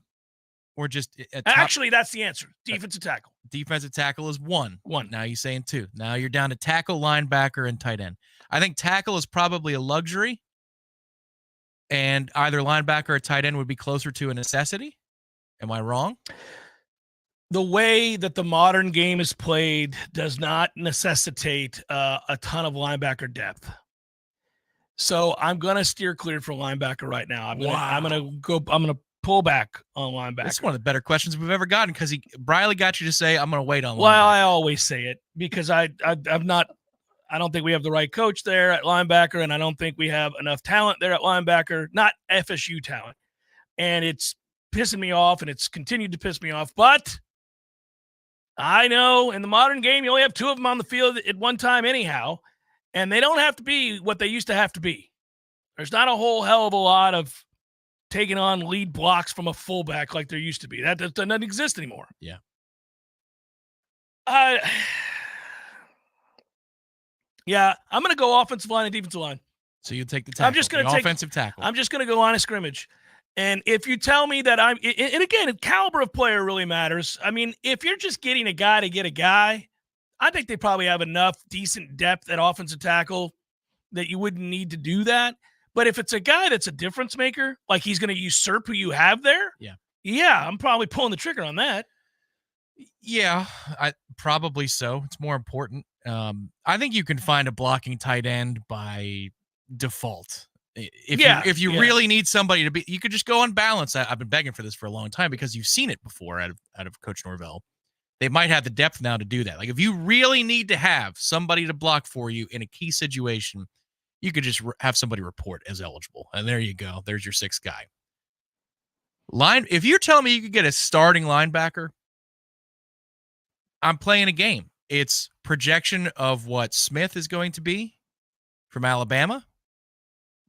Or just actually, that's the answer. Defensive tackle. Defensive tackle is one. One. Now you're saying two. Now you're down to tackle, linebacker, and tight end. I think tackle is probably a luxury, and either linebacker or tight end would be closer to a necessity. Am I wrong? The way that the modern game is played does not necessitate a ton of linebacker depth. So I'm going to steer clear for linebacker right now. I'm going to pull back on linebacker. That's one of the better questions we've ever gotten because Briley got you to say, I'm going to wait on linebacker. Well, I always say it because I don't think we have the right coach there at linebacker, and I don't think we have enough talent there at linebacker, not FSU talent. And it's pissing me off, and it's continued to piss me off. But I know in the modern game, you only have two of them on the field at one time anyhow, and they don't have to be what they used to have to be. There's not a whole hell of a lot of taking on lead blocks from a fullback like there used to be. That doesn't exist anymore. Yeah. Yeah, I'm going to go offensive line and defensive line. So you take the tackle. I'm just going to take offensive tackle. I'm just going to go line of scrimmage. And if you tell me that and again, caliber of player really matters. I mean, if you're just getting a guy to get a guy, I think they probably have enough decent depth at offensive tackle that you wouldn't need to do that. But if it's a guy that's a difference maker, like he's going to usurp who you have there, yeah, I'm probably pulling the trigger on that. Yeah, probably so. It's more important. I think you can find a blocking tight end by default. If you really need somebody to be, you could just go on balance. I've been begging for this for a long time because you've seen it before out of Coach Norvell. They might have the depth now to do that. Like if you really need to have somebody to block for you in a key situation, you could just have somebody report as eligible. And there you go. There's your sixth guy. If you're telling me you could get a starting linebacker, I'm playing a game. It's projection of what Smith is going to be from Alabama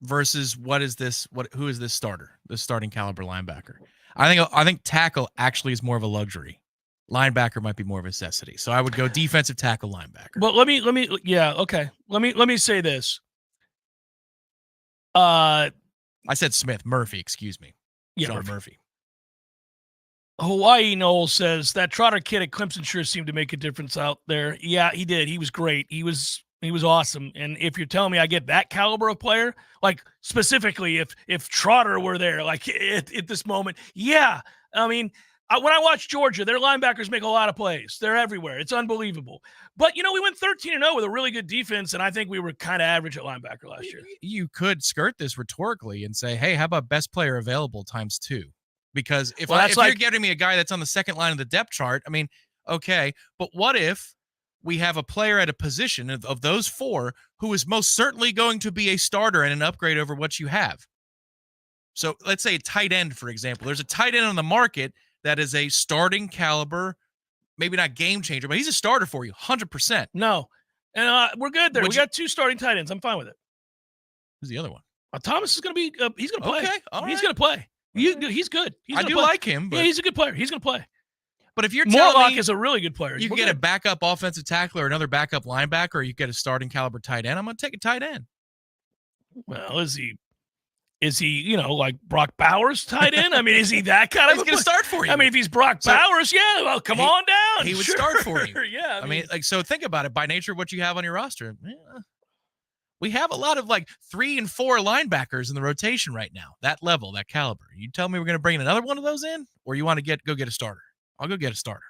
versus who is this starter, the starting caliber linebacker. I think tackle actually is more of a luxury. Linebacker might be more of a necessity. So I would go defensive tackle linebacker. But let me say this. I said Smith. Murphy, excuse me. Yeah, Sean Murphy. Hawaii Noel says that Trotter kid at Clemson sure seemed to make a difference out there. Yeah, he did. He was great. He was awesome. And if you're telling me I get that caliber of player, like specifically if Trotter were there, like at this moment, yeah. I mean, when I watch Georgia, their linebackers make a lot of plays. They're everywhere. It's unbelievable. But, we went 13-0 with a really good defense, and I think we were kind of average at linebacker last year. You could skirt this rhetorically and say, hey, how about best player available times 2? Because if you're getting me a guy that's on the second line of the depth chart, I mean, okay, but what if we have a player at a position of those 4 who is most certainly going to be a starter and an upgrade over what you have? So let's say a tight end, for example. There's a tight end on the market that is a starting caliber, maybe not game changer, but he's a starter for you, 100%. No. And we're good there. We got 2 starting tight ends. I'm fine with it. Who's the other one? Thomas is going to be he's going to play. Okay, he's going to play. He's good. I do like him. But... Yeah, he's a good player. He's going to play. But if you're telling Morlock me is a really good player. You can get a backup offensive tackle or another backup linebacker, or you get a starting caliber tight end, I'm going to take a tight end. Well, is he, like Brock Bowers tight end? I mean, is he that kind of? He's going to start for you. I mean, if he's Brock Bowers, yeah, well, come on down. He would start for you. Yeah. I mean, so think about it. By nature of what you have on your roster, we have a lot of 3 and 4 linebackers in the rotation right now. That level, that caliber. You tell me we're going to bring another one of those in, or you want to go get a starter? I'll go get a starter.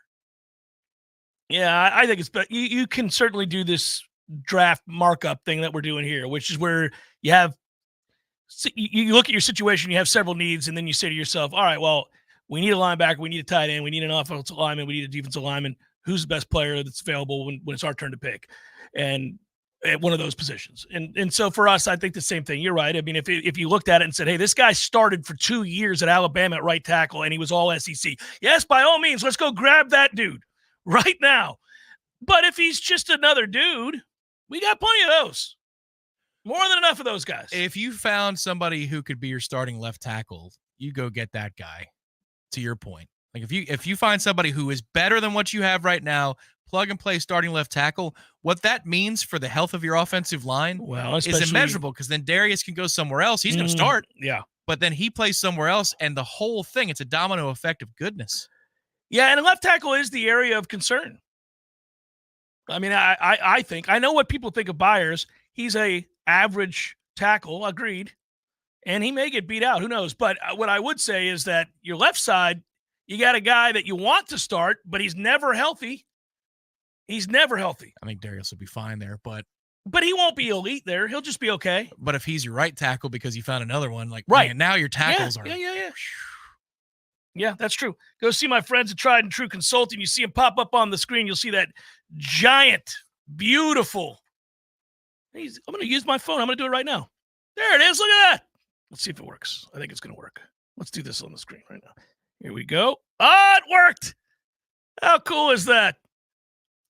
Yeah, I think it's better. You can certainly do this draft markup thing that we're doing here, which is where you look at your situation, you have several needs, and then you say to yourself, all right, well, we need a linebacker, we need a tight end, we need an offensive lineman, we need a defensive lineman. Who's the best player that's available when it's our turn to pick? And at one of those positions. And so for us, I think the same thing. You're right. I mean, if you looked at it and said, hey, this guy started for 2 years at Alabama at right tackle and he was all SEC. Yes, by all means, let's go grab that dude right now. But if he's just another dude, we got plenty of those. More than enough of those guys. If you found somebody who could be your starting left tackle, you go get that guy, to your point. Like if you find somebody who is better than what you have right now, plug and play starting left tackle, what that means for the health of your offensive line is immeasurable, because then Darius can go somewhere else. He's going to start. Yeah. but then he plays somewhere else, and the whole thing, it's a domino effect of goodness. Yeah, and left tackle is the area of concern. I mean, I think, I know what people think of Byers. He's a average tackle, agreed, and he may get beat out. Who knows? But what I would say is that your left side, you got a guy that you want to start, but he's never healthy. He's never healthy. I think Darius will be fine there, but he won't be elite there. He'll just be okay. But if he's your right tackle because you found another one, like, right man, now your tackles are. Yeah, that's true. Go see my friends at Tried and True Consulting. You see him pop up on the screen. You'll see that giant, beautiful. I'm going to use my phone. I'm going to do it right now. There it is. Look at that. Let's see if it works. I think it's going to work. Let's do this on the screen right now. Here we go. It worked. How cool is that?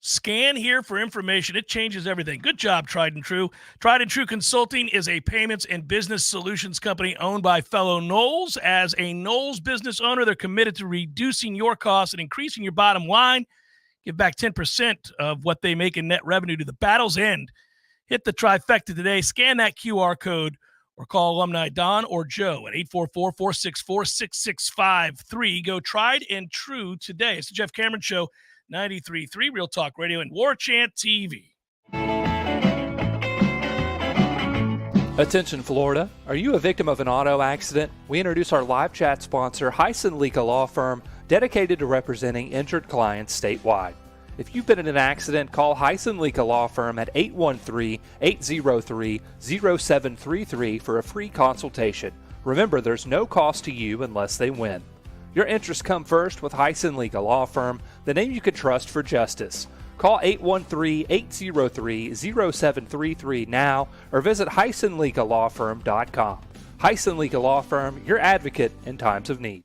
Scan here for information. It changes everything. Good job, Tried and True. Tried and True Consulting is a payments and business solutions company owned by fellow Knowles. As a Knowles business owner, they're committed to reducing your costs and increasing your bottom line. Give back 10% of what they make in net revenue to the battle's end. Hit the trifecta today. Scan that QR code or call alumni Don or Joe at 844-464-6653. Go Tried and True today. It's the Jeff Cameron Show, 93.3 Real Talk Radio and Warchant TV. Attention, Florida. Are you a victim of an auto accident? We introduce our live chat sponsor, Hyson Leka Law Firm, dedicated to representing injured clients statewide. If you've been in an accident, call Hyson Leka Law Firm at 813-803-0733 for a free consultation. Remember, there's no cost to you unless they win. Your interests come first with Hyson Leka Law Firm, the name you can trust for justice. Call 813-803-0733 now or visit HysonLekaLawFirm.com. Hyson Leka Law Firm, your advocate in times of need.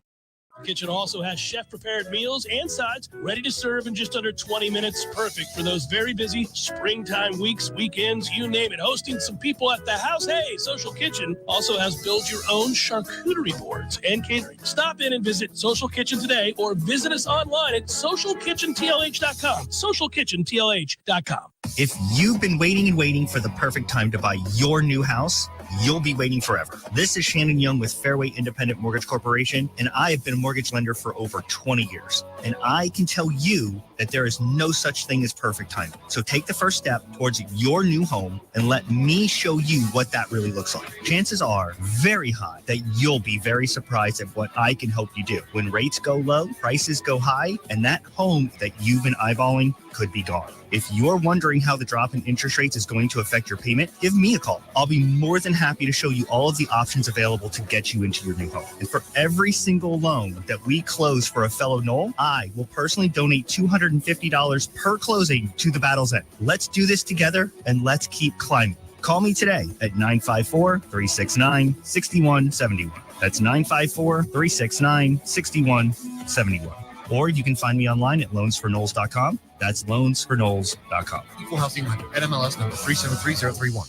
Kitchen also has chef-prepared meals and sides ready to serve in just under 20 minutes. Perfect for those very busy springtime weeks, weekends, you name it. Hosting some people at the house. Hey, Social Kitchen also has build-your-own charcuterie boards and catering. Stop in and visit Social Kitchen today or visit us online at socialkitchentlh.com. Socialkitchentlh.com. If you've been waiting and waiting for the perfect time to buy your new house, you'll be waiting forever. This is Shannon Young with Fairway Independent Mortgage Corporation, and I have been a mortgage lender for over 20 years. And I can tell you that there is no such thing as perfect timing. So take the first step towards your new home and let me show you what that really looks like. Chances are very high that you'll be very surprised at what I can help you do. When rates go low, prices go high, and that home that you've been eyeballing could be gone. If you're wondering how the drop in interest rates is going to affect your payment, give me a call. I'll be more than happy to show you all of the options available to get you into your new home. And for every single loan that we close for a fellow Knoll, I will personally donate $250 per closing to the battle's end. Let's do this together and let's keep climbing. Call me today at 954-369-6171. That's 954-369-6171. Or you can find me online at loansforknowles.com. That's loansforknowles.com. Equal housing lender. NMLS number 373031.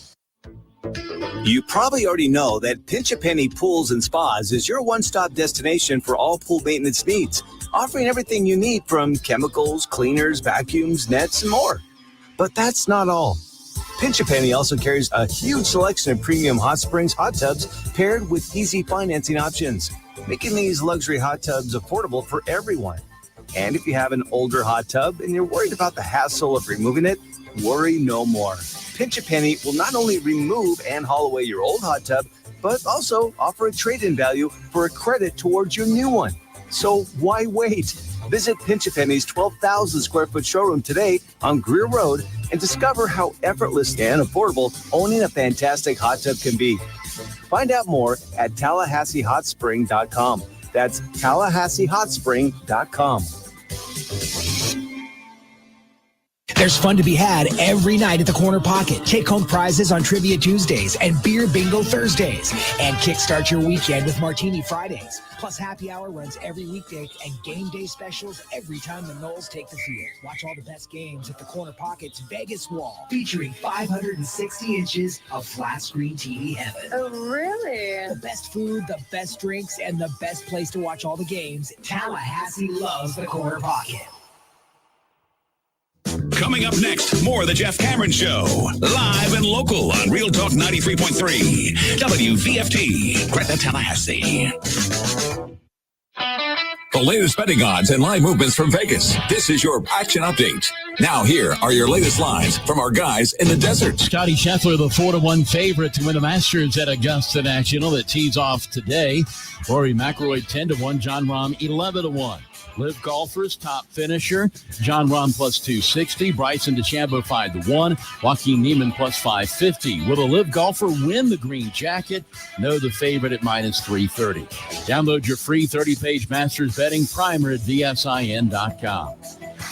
You probably already know that Pinch a Penny Pools and Spas is your one-stop destination for all pool maintenance needs, offering everything you need from chemicals, cleaners, vacuums, nets, and more. But that's not all. Pinch a Penny also carries a huge selection of premium hot springs, hot tubs paired with easy financing options, making these luxury hot tubs affordable for everyone. And if you have an older hot tub and you're worried about the hassle of removing it, worry no more. Pinch a Penny will not only remove and haul away your old hot tub, but also offer a trade-in value for a credit towards your new one. So why wait? Visit Pinch a Penny's 12,000 square foot showroom today on Greer Road and discover how effortless and affordable owning a fantastic hot tub can be. Find out more at TallahasseeHotSpring.com. That's TallahasseeHotSpring.com. There's fun to be had every night at the Corner Pocket. Take home prizes on Trivia Tuesdays and Beer Bingo Thursdays. And kickstart your weekend with Martini Fridays. Plus, happy hour runs every weekday and game day specials every time the Knowles take the field. Watch all the best games at the Corner Pocket's Vegas Wall, featuring 560 inches of flat screen TV heaven. Oh, really? The best food, the best drinks, and the best place to watch all the games. Tallahassee loves the Corner Pocket. Coming up next, more of the Jeff Cameron Show. Live and local on Real Talk 93.3 WVFT, Greta, Tallahassee. The latest betting odds and live movements from Vegas. This is your action update. Now here are your latest lines from our guys in the desert. Scotty Scheffler, the 4-1 favorite to win the Masters at Augusta National that tees off today. Rory McIlroy 10-1, Jon Rahm 11-1. Live golfers, top finisher, Jon Rahm plus 260, Bryson DeChambeau 5-1, Joaquin Niemann plus 550. Will a live golfer win the green jacket? No, the favorite at minus 330. Download your free 30-page Masters betting primer at vsin.com.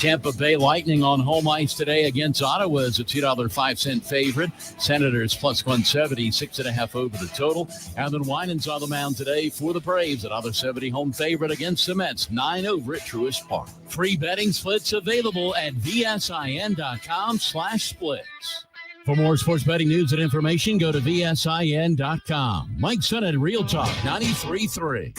Tampa Bay Lightning on home ice today against Ottawa as a $2.05 favorite. Senators plus 170, 6.5 over the total. Alan Winans on the mound today for the Braves, another 70 home favorite against the Mets, 9 over at Truist Park. Free betting splits available at vsin.com/splits. For more sports betting news and information, go to vsin.com. Mike Son at Real Talk 93.3.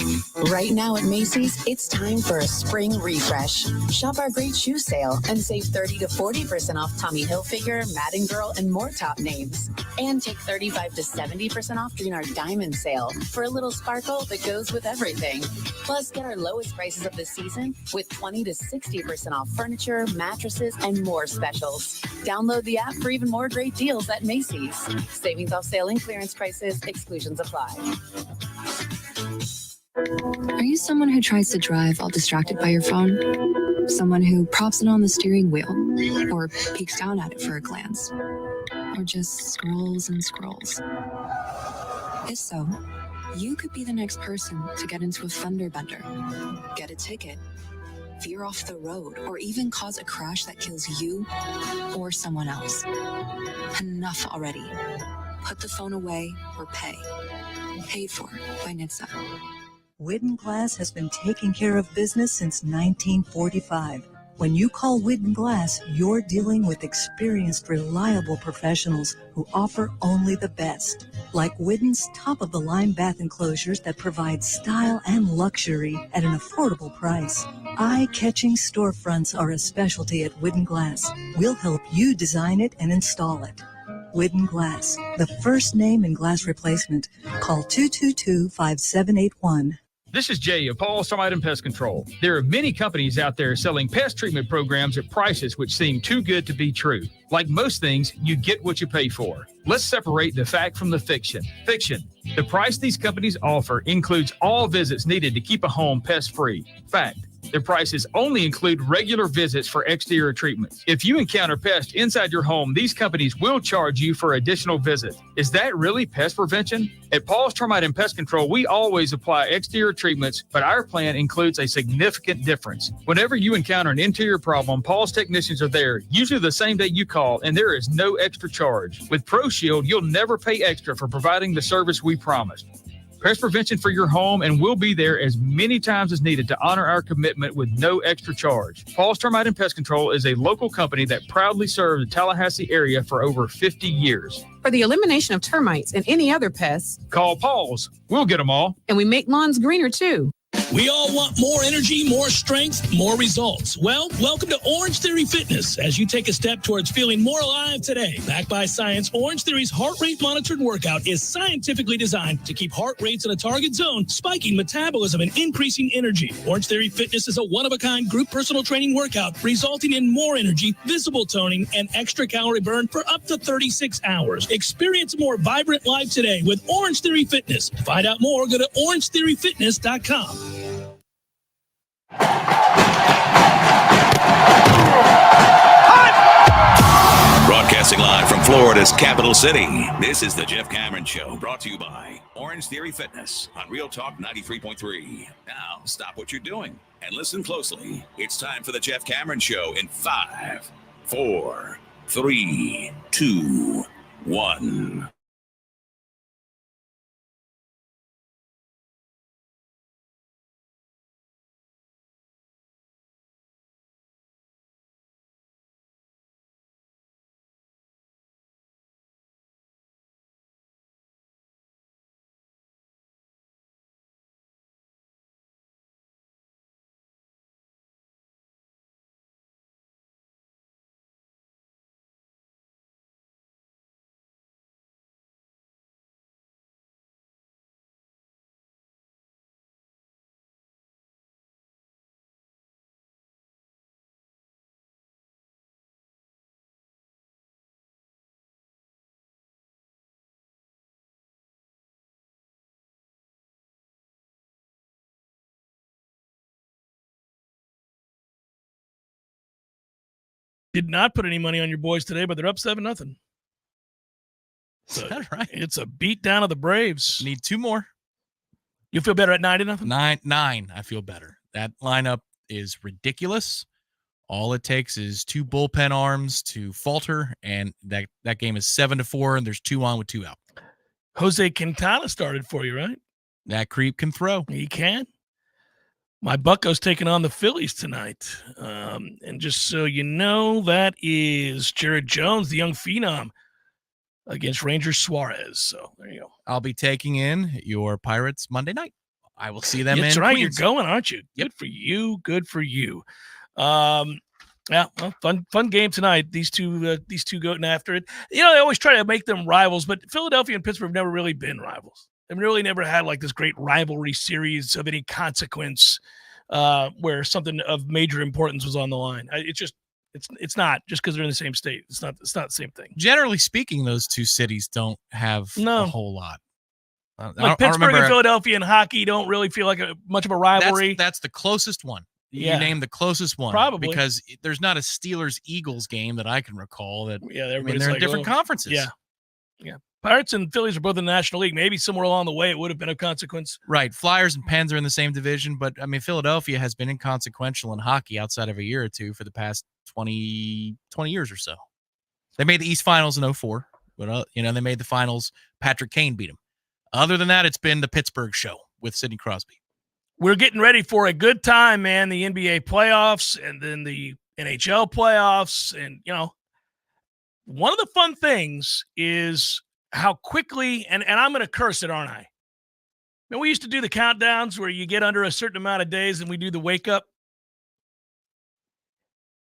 Right now at Macy's, it's time for a spring refresh. Shop our great shoe sale and save 30 to 40% off Tommy Hilfiger, Madden Girl, and more top names. And take 35 to 70% off during our diamond sale for a little sparkle that goes with everything. Plus, get our lowest prices of the season with 20 to 60% off furniture, mattresses, and more specials. Download the app for even more great deals at Macy's. Savings off sale and clearance prices. Exclusions apply. Are you someone who tries to drive while distracted by your phone? Someone who props it on the steering wheel or peeks down at it for a glance? Or just scrolls and scrolls? If so, you could be the next person to get into a fender bender, get a ticket, veer off the road, or even cause a crash that kills you or someone else. Enough already. Put the phone away or pay. Paid for by NHTSA. Widden Glass has been taking care of business since 1945. When you call Widden Glass, you're dealing with experienced, reliable professionals who offer only the best. Like Widden's top-of-the-line bath enclosures that provide style and luxury at an affordable price. Eye-catching storefronts are a specialty at Widden Glass. We'll help you design it and install it. Widden Glass, the first name in glass replacement. Call 222-5781. This is Jay of Paul's Termite and Pest Control. There are many companies out there selling pest treatment programs at prices which seem too good to be true. Like most things, you get what you pay for. Let's separate the fact from the fiction. Fiction. The price these companies offer includes all visits needed to keep a home pest-free. Fact. Their prices only include regular visits for exterior treatments. If you encounter pests inside your home, these companies will charge you for additional visits. Is that really pest prevention? At Paul's Termite and Pest Control, we always apply exterior treatments, but our plan includes a significant difference. Whenever you encounter an interior problem, Paul's technicians are there, usually the same day you call, and there is no extra charge. With ProShield, you'll never pay extra for providing the service we promised. Pest prevention for your home, and we'll be there as many times as needed to honor our commitment with no extra charge. Paul's Termite and Pest Control is a local company that proudly served the Tallahassee area for over 50 years. For the elimination of termites and any other pests, call Paul's. We'll get them all. And we make lawns greener, too. We all want more energy, more strength, more results. Well, welcome to Orange Theory Fitness as you take a step towards feeling more alive today. Backed by science, Orange Theory's heart rate monitored workout is scientifically designed to keep heart rates in a target zone, spiking metabolism and increasing energy. Orange Theory Fitness is a one-of-a-kind group personal training workout resulting in more energy, visible toning, and extra calorie burn for up to 36 hours. Experience a more vibrant life today with Orange Theory Fitness. To find out more, go to orangetheoryfitness.com. Broadcasting live from Florida's capital city, this is the Jeff Cameron Show, brought to you by Orange Theory Fitness on Real Talk 93.3. Now, stop what you're doing and listen closely. It's time for the Jeff Cameron Show in 5, 4, 3, 2, 1. Did not put any money on your boys today, but they're up 7-0. Is that right? It's a beat down of the Braves. Need 2 more. You feel better at 9-0? 9. I feel better. That lineup is ridiculous. All it takes is 2 bullpen arms to falter, and that game is 7-4, and there's 2 on with 2 out. Jose Quintana started for you, right? That creep can throw. He can. My Buccos taking on the Phillies tonight. And just so you know, that is Jared Jones, the young phenom, against Ranger Suarez. So there you go. I'll be taking in your Pirates Monday night. I will see them That's in right. Queens. You're going, aren't you? Good for you. Good for you. Yeah, well, fun game tonight. These two going after it. They always try to make them rivals, but Philadelphia and Pittsburgh have never really been rivals. They've really never had like this great rivalry series of any consequence where something of major importance was on the line. It's not just because they're in the same state. It's not the same thing. Generally speaking, those two cities don't have a whole lot. Like Pittsburgh and Philadelphia in hockey don't really feel like much of a rivalry. That's the closest one. Yeah. You name the closest one. Probably. Because there's not a Steelers-Eagles game that I can recall that they're in like, different conferences. Yeah. Pirates and Phillies are both in the National League. Maybe somewhere along the way it would have been of consequence. Right. Flyers and Pens are in the same division, but I mean Philadelphia has been inconsequential in hockey outside of a year or two for the past 20 years or so. They made the East Finals in 2004, but they made the finals. Patrick Kane beat them. Other than that, it's been the Pittsburgh show with Sidney Crosby. We're getting ready for a good time, man. The NBA playoffs and then the NHL playoffs. And, one of the fun things is how quickly, and I'm going to curse it, aren't I? Man, we used to do the countdowns where you get under a certain amount of days and we do the wake up.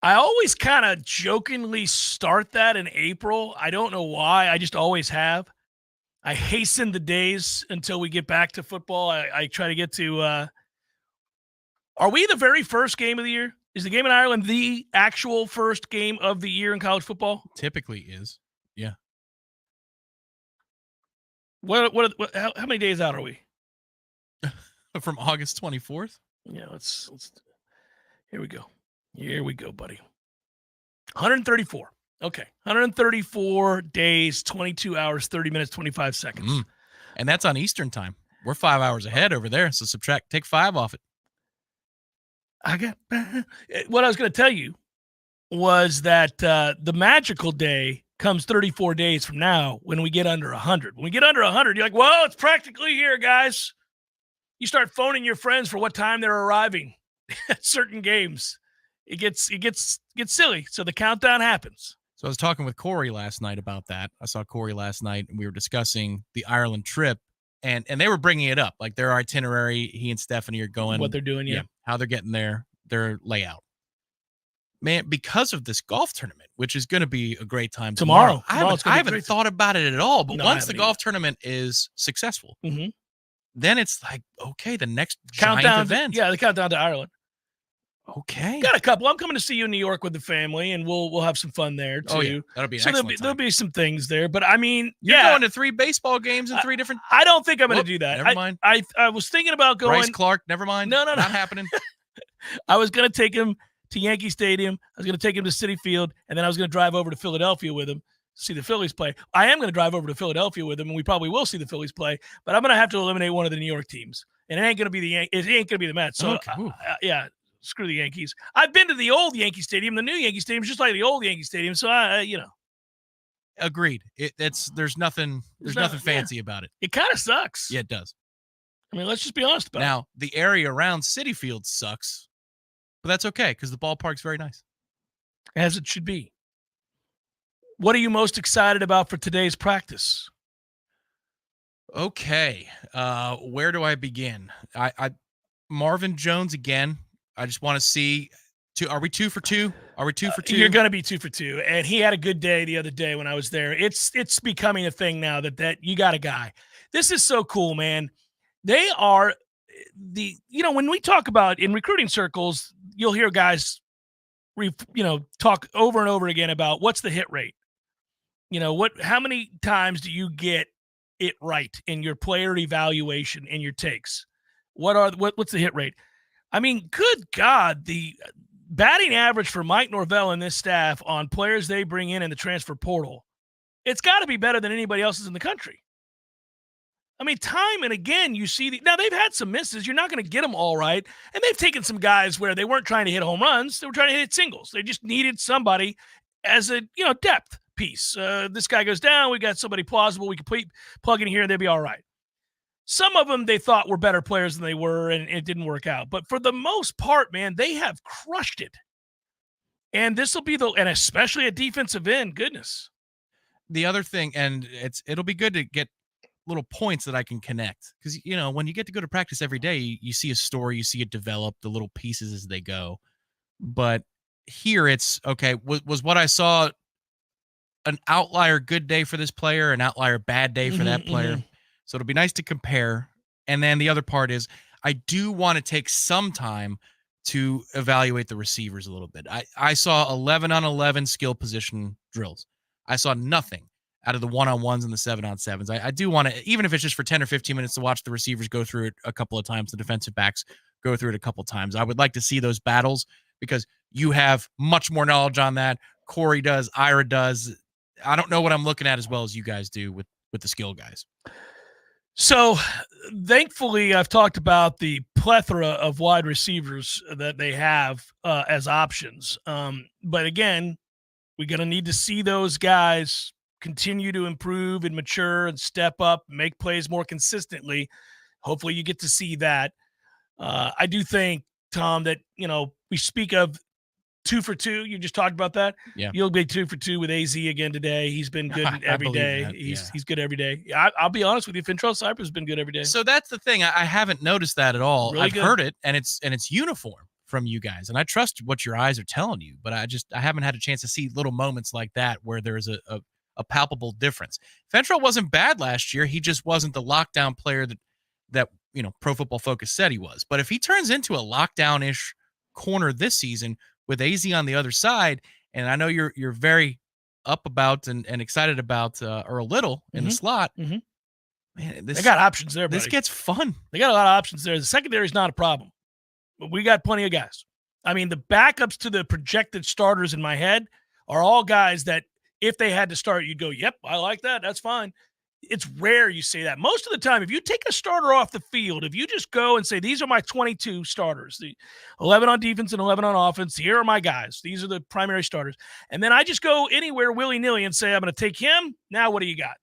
I always kind of jokingly start that in April. I don't know why. I just always have. I hasten the days until we get back to football. I try to get to are we the very first game of the year? Is the game in Ireland the actual first game of the year in college football? Typically is. Yeah. How many days out are we? From August 24th? Yeah, let's here we go. Here we go, buddy. 134. Okay. 134 days, 22 hours, 30 minutes, 25 seconds. And that's on Eastern time. We're 5 hours ahead over there, so take 5 off it. What I was going to tell you was that the magical day comes 34 days from now when we get under 100. When we get under 100, you're like, well, it's practically here, guys. You start phoning your friends for what time they're arriving at certain games. It gets silly. So the countdown happens. So I was talking with Corey last night about that. I saw Corey last night, and we were discussing the Ireland trip, and they were bringing it up, like their itinerary. He and Stephanie are going. What they're doing, yeah. How they're getting there, their layout. Man, because of this golf tournament, which is going to be a great time tomorrow. I haven't thought about it at all, but once the golf tournament is successful, then it's like, okay, the next countdown event. Yeah, the countdown to Ireland. Okay. Got a couple. I'm coming to see you in New York with the family, and we'll have some fun there too. Oh, yeah. That'll be an excellent time. There'll be some things there, but I mean, you're going to 3 baseball games in 3 different. I don't think I'm going to do that. Never mind. I was thinking about going. Bryce Clark. Never mind. No, not happening. I was going to take him to Yankee Stadium. I was going to take him to Citi Field, and then I was going to drive over to Philadelphia with him, see the Phillies play. I am going to drive over to Philadelphia with him, and we probably will see the Phillies play. But I'm going to have to eliminate one of the New York teams, and it ain't going to be it ain't going to be the Mets. So yeah. Screw the Yankees. I've been to the old Yankee Stadium. The new Yankee Stadium is just like the old Yankee Stadium. So Agreed. There's nothing fancy about it. It kind of sucks. Yeah, it does. I mean, let's just be honest about it. Now, the area around Citi Field sucks, but that's okay because the ballpark's very nice. As it should be. What are you most excited about for today's practice? Okay. Where do I begin? Marvin Jones again. I just want to see. Are we 2 for 2? Are we 2 for 2? You're going to be 2 for 2. And he had a good day the other day when I was there. It's becoming a thing now that you got a guy. This is so cool, man. They are when we talk about in recruiting circles, you'll hear guys, talk over and over again about what's the hit rate. How many times do you get it right in your player evaluation and your takes? What's the hit rate? I mean, good God, the batting average for Mike Norvell and this staff on players they bring in the transfer portal, it's got to be better than anybody else's in the country. I mean, time and again, you see now they've had some misses. You're not going to get them all right. And they've taken some guys where they weren't trying to hit home runs. They were trying to hit singles. They just needed somebody as a, depth piece. This guy goes down. We got somebody plausible. We can plug in here and they'll be all right. Some of them they thought were better players than they were, and it didn't work out. But for the most part, man, they have crushed it. And this will be and especially at defensive end, goodness. The other thing, and it'll be good to get little points that I can connect. Because, when you get to go to practice every day, you see a story, you see it develop, the little pieces as they go. But here it's, okay, was what I saw an outlier good day for this player, an outlier bad day for that player? So it'll be nice to compare. And then the other part is I do want to take some time to evaluate the receivers a little bit. I saw 11 on 11 skill position drills. I saw nothing out of the 1-on-1s and the 7-on-7s. I do want to, even if it's just for 10 or 15 minutes, to watch the receivers go through it a couple of times, the defensive backs go through it a couple of times. I would like to see those battles because you have much more knowledge on that. Corey does, Ira does. I don't know what I'm looking at as well as you guys do with the skill guys. So, thankfully, I've talked about the plethora of wide receivers that they have as options. But again, we're going to need to see those guys continue to improve and mature and step up, make plays more consistently. Hopefully, you get to see that. I do think, Tom, that, we speak of 2 for 2. You just talked about that. Yeah. You'll be 2 for 2 with AZ again today. He's been good every day. He's good every day. I'll be honest with you. Fintrell Cypress has been good every day. So that's the thing. I haven't noticed that at all. Really I've heard it, and it's uniform from you guys, and I trust what your eyes are telling you. But I haven't had a chance to see little moments like that where there's a palpable difference. Fintrell wasn't bad last year. He just wasn't the lockdown player that Pro Football Focus said he was. But if he turns into a lockdown-ish corner this season with AZ on the other side, and I know you're very up about and excited about Earl Little in the slot. Man, they got options there, buddy. This gets fun. They got a lot of options there. The secondary is not a problem, but we got plenty of guys. I mean, the backups to the projected starters in my head are all guys that if they had to start, you'd go, yep, I like that. That's fine. It's rare you say that. Most of the time, if you take a starter off the field, if you just go and say, these are my 22 starters, the 11 on defense and 11 on offense, here are my guys. These are the primary starters. And then I just go anywhere willy-nilly and say, I'm going to take him. Now what do you got?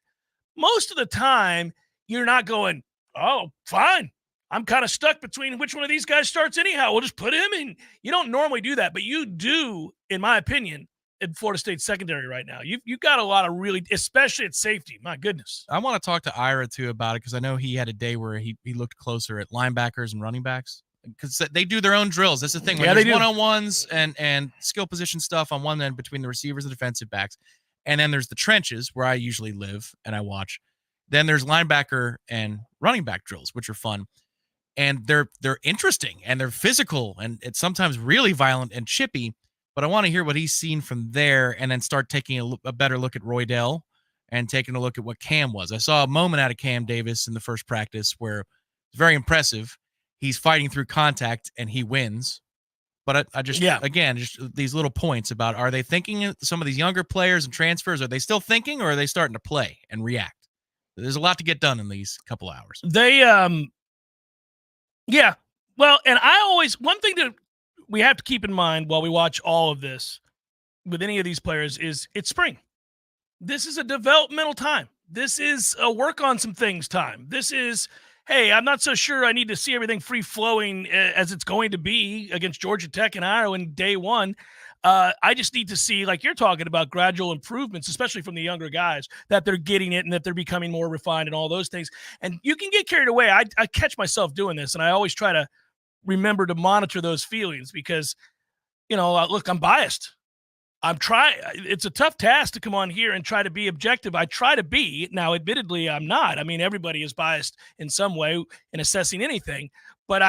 Most of the time, you're not going, oh, fine. I'm kind of stuck between which one of these guys starts anyhow. We'll just put him in. You don't normally do that, but you do, in my opinion, in Florida State secondary right now. You've got a lot of really, especially at safety. My goodness. I want to talk to Ira too about it because I know he had a day where he looked closer at linebackers and running backs because they do their own drills. That's the thing. There's one-on-ones and skill position stuff on one end between the receivers and defensive backs. And then there's the trenches where I usually live and I watch. Then there's linebacker and running back drills, which are fun. And they're interesting and they're physical and it's sometimes really violent and chippy. But I want to hear what he's seen from there and then start taking a better look at Roydell and taking a look at what Cam was. I saw a moment out of Cam Davis in the first practice where it's very impressive. He's fighting through contact and he wins. But I just, again, just these little points about, are they thinking, some of these younger players and transfers, are they still thinking or are they starting to play and react? There's a lot to get done in these couple hours. Yeah. Well, and one thing that we have to keep in mind while we watch all of this with any of these players is it's spring. This is a developmental time. This is a work on some things time. This is, hey, I'm not so sure I need to see everything free flowing as it's going to be against Georgia Tech and Iowa in day one. I just need to see, like you're talking about, gradual improvements, especially from the younger guys, that they're getting it and that they're becoming more refined and all those things. And you can get carried away. I catch myself doing this, and I always try to remember to monitor those feelings because, look, I'm biased. I'm trying. It's a tough task to come on here and try to be objective. I try to be. Now, admittedly, I'm not. I mean, everybody is biased in some way in assessing anything. But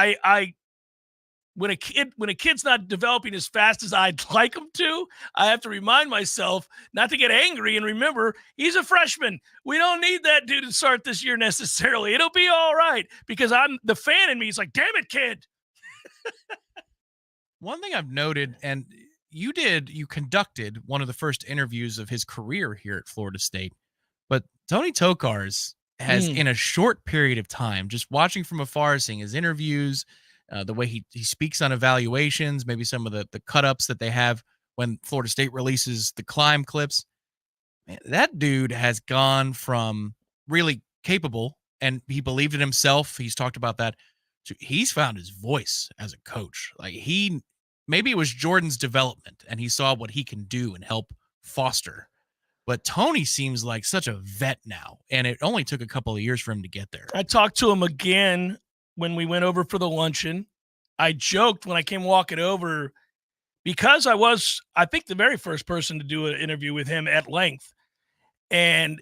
when a kid's not developing as fast as I'd like him to, I have to remind myself not to get angry and remember he's a freshman. We don't need that dude to start this year necessarily. It'll be all right because I'm the fan in me is like, damn it, kid. One thing I've noted, and you conducted one of the first interviews of his career here at Florida State, but Tony Tokarz has, in a short period of time, just watching from afar, seeing his interviews, the way he speaks on evaluations, maybe some of the cut-ups that they have when Florida State releases the climb clips. Man, that dude has gone from really capable, and he believed in himself. He's talked about that. So he's found his voice as a coach. Like maybe it was Jordan's development, and he saw what he can do and help foster. But Tony seems like such a vet now, and it only took a couple of years for him to get there. I talked to him again when we went over for the luncheon. I joked when I came walking over, because I was, I think, the very first person to do an interview with him at length. And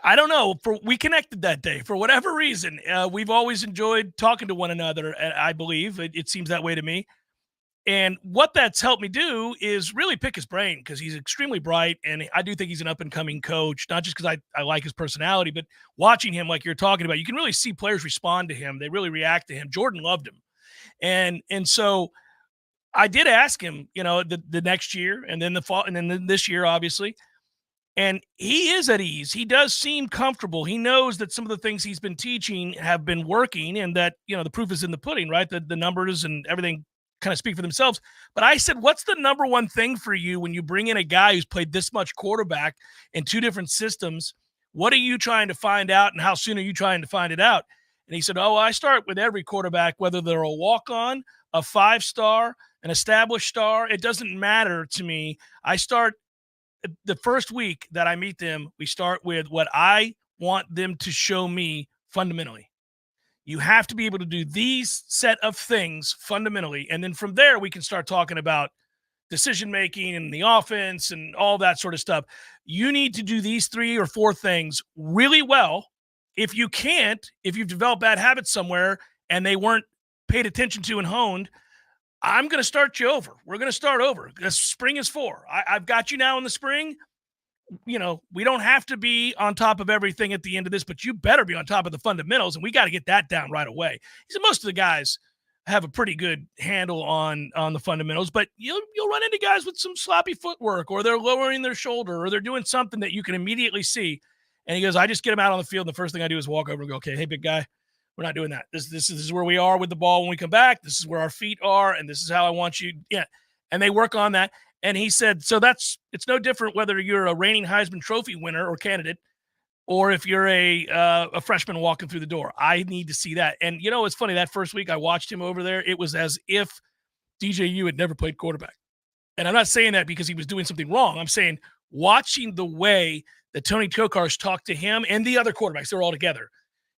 I don't know, we connected that day for whatever reason. We've always enjoyed talking to one another, I believe. It seems that way to me. And what that's helped me do is really pick his brain, because he's extremely bright, and I do think he's an up-and-coming coach, not just because I like his personality, but watching him, like you're talking about, you can really see players respond to him. They really react to him. Jordan loved him. And so I did ask him, the next year, and then the fall, and then this year, obviously. And he is at ease. He does seem comfortable. He knows that some of the things he's been teaching have been working, and that, the proof is in the pudding, right? The numbers and everything kind of speak for themselves. But I said, what's the number one thing for you when you bring in a guy who's played this much quarterback in two different systems? What are you trying to find out, and how soon are you trying to find it out? And he said, I start with every quarterback, whether they're a walk-on, a 5-star, an established star. It doesn't matter to me. I start the first week that I meet them, we start with what I want them to show me fundamentally. You have to be able to do these set of things fundamentally. And then from there, we can start talking about decision-making and the offense and all that sort of stuff. You need to do these 3 or 4 things really well. If you can't, if you've developed bad habits somewhere and they weren't paid attention to and honed, I'm going to start you over. We're going to start over. Spring is 4. I've got you now in the spring. We don't have to be on top of everything at the end of this, but you better be on top of the fundamentals, and we got to get that down right away. So most of the guys have a pretty good handle on the fundamentals, but you'll run into guys with some sloppy footwork, or they're lowering their shoulder, or they're doing something that you can immediately see. And he goes, I just get them out on the field, and the first thing I do is walk over and go, okay, hey, big guy, we're not doing that. This is where we are with the ball when we come back. This is where our feet are, and this is how I want you. Yeah. And they work on that. And he said, so it's no different whether you're a reigning Heisman Trophy winner or candidate, or if you're a freshman walking through the door. I need to see that. And, it's funny, that first week I watched him over there, it was as if DJU had never played quarterback. And I'm not saying that because he was doing something wrong. I'm saying watching the way that Tony Tokarz talked to him and the other quarterbacks, they were all together.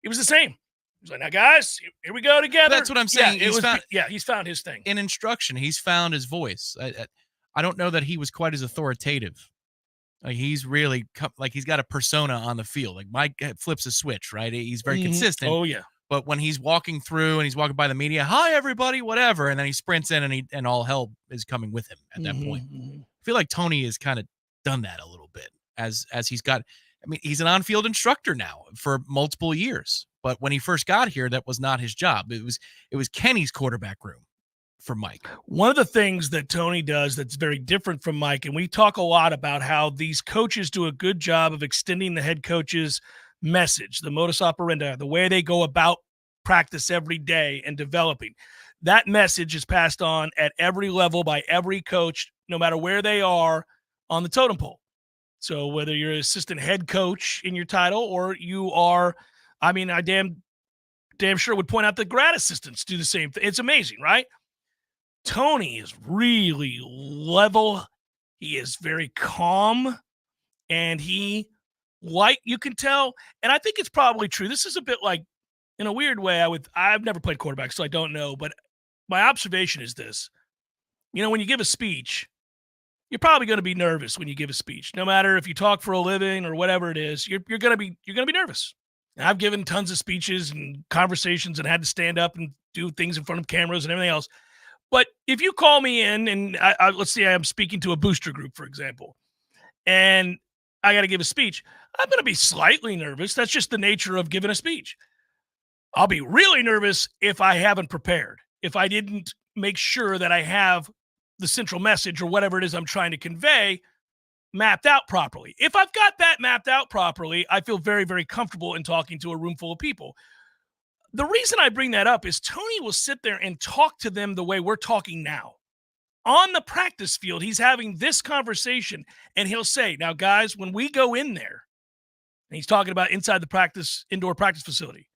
It was the same. He was like, now, guys, here we go together. That's what I'm saying. Yeah, he's found his thing. In instruction, he's found his voice. I don't know that he was quite as authoritative. Like, he's really he's got a persona on the field. Like, Mike flips a switch, right? He's very consistent. Oh, yeah. But when he's walking through and he's walking by the media, hi, everybody, whatever, and then he sprints in and all hell is coming with him at that point. I feel like Tony has kind of done that a little bit as he's got – I mean, he's an on-field instructor now for multiple years. But when he first got here, that was not his job. It was Kenny's quarterback room for Mike. One of the things that Tony does that's very different from Mike, and we talk a lot about how these coaches do a good job of extending the head coach's message, the modus operandi, the way they go about practice every day and developing. That message is passed on at every level by every coach, no matter where they are on the totem pole. So whether you're an assistant head coach in your title, or you are, I mean, I damn sure would point out that grad assistants do the same thing. It's amazing, right? Tony is really level. He is very calm, and you can tell, and I think it's probably true. This is a bit like, in a weird way, I've never played quarterback, so I don't know, but my observation is this. When you give a speech, you're probably going to be nervous when you give a speech. No matter if you talk for a living or whatever it is, you're going to be nervous. And I've given tons of speeches and conversations and had to stand up and do things in front of cameras and everything else. But if you call me in and let's say I'm speaking to a booster group, for example, and I got to give a speech, I'm going to be slightly nervous. That's just the nature of giving a speech. I'll be really nervous if I haven't prepared. If I didn't make sure that I have the central message or whatever it is I'm trying to convey mapped out properly. If I've got that mapped out properly, I feel very, very comfortable in talking to a room full of people. The reason I bring that up is Tony will sit there and talk to them the way we're talking now. On the practice field, he's having this conversation, and he'll say, now, guys, when we go in there, and he's talking about inside the indoor practice facility,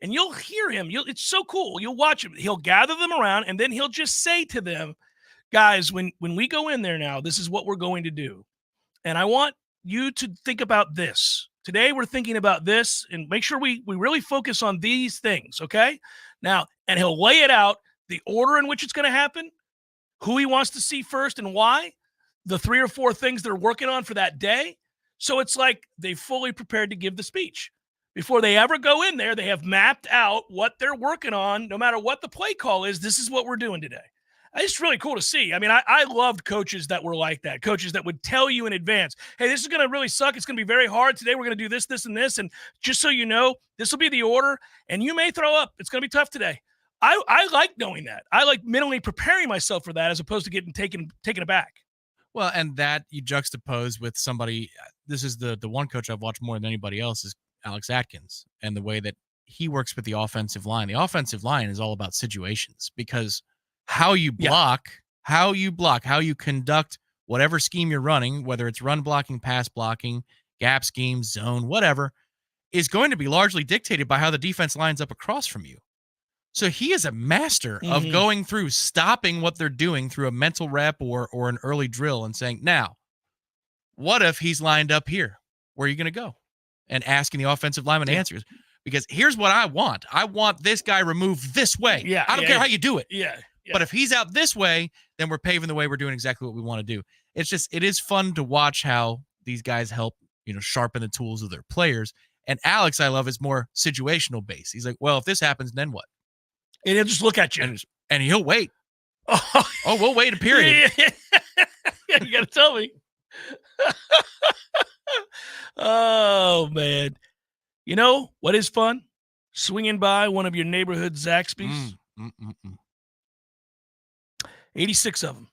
and you'll hear him. It's so cool. You'll watch him. He'll gather them around, and then he'll just say to them, guys, when we go in there now, this is what we're going to do. And I want you to think about this. Today we're thinking about this, and make sure we really focus on these things, okay? Now, and he'll lay it out, the order in which it's going to happen, who he wants to see first and why, the 3 or 4 things they're working on for that day. So it's like they fully prepared to give the speech. Before they ever go in there, they have mapped out what they're working on. No matter what the play call is, this is what we're doing today. It's really cool to see. I mean, I loved coaches that were like that, coaches that would tell you in advance, hey, this is going to really suck. It's going to be very hard. Today we're going to do this, this, and this. And just so you know, this will be the order, and you may throw up. It's going to be tough today. I like knowing that. I like mentally preparing myself for that as opposed to getting taken aback. Well, and that you juxtapose with somebody, this is the one coach I've watched more than anybody else is Alex Atkins, and the way that he works with the offensive line. The offensive line is all about situations, because how you block, how you conduct whatever scheme you're running, whether it's run blocking, pass blocking, gap scheme, zone, whatever, is going to be largely dictated by how the defense lines up across from you. So he is a master of going through, stopping what they're doing through a mental rep or an early drill and saying, now, what if he's lined up here? Where are you going to go? And asking the offensive lineman answers. Because here's what I want. I want this guy removed this way. Yeah, I don't care how you do it. Yeah. But if he's out this way, then we're paving the way. We're doing exactly what we want to do. It's just, it is fun to watch how these guys help, sharpen the tools of their players. And Alex, I love, is more situational based. He's like, well, if this happens, then what? And he'll just look at you. And he'll wait. Oh, we'll wait a period. Yeah, you got to tell me. Oh, man. You know what is fun? Swinging by one of your neighborhood Zaxby's. 86 of them.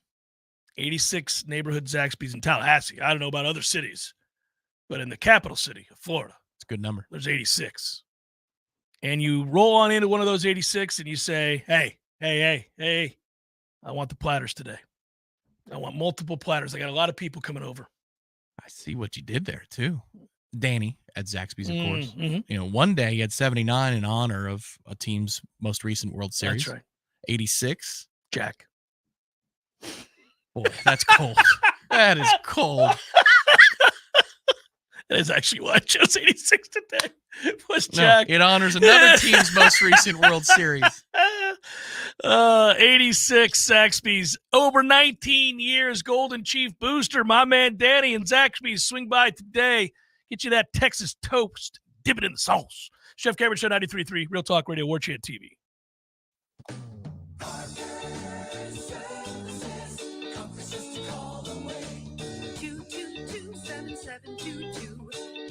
86 neighborhood Zaxby's in Tallahassee. I don't know about other cities, but in the capital city of Florida, it's a good number. There's 86. And you roll on into one of those 86 and you say, hey, I want the platters today. I want multiple platters. I got a lot of people coming over. I see what you did there, too. Danny at Zaxby's, of course. One day he had 79 in honor of a team's most recent World Series. That's right. 86. Jack. Boy, that's cold. That is cold. That is actually why I chose 86 today. Was Jack. No, it honors another team's most recent World Series. 86 Zaxby's. Over 19 years, Golden Chief Booster. My man Danny and Zaxby's. Swing by today. Get you that Texas toast. Dip it in the sauce. Chef Cameron Show 93.3, Real Talk Radio, Warchant TV.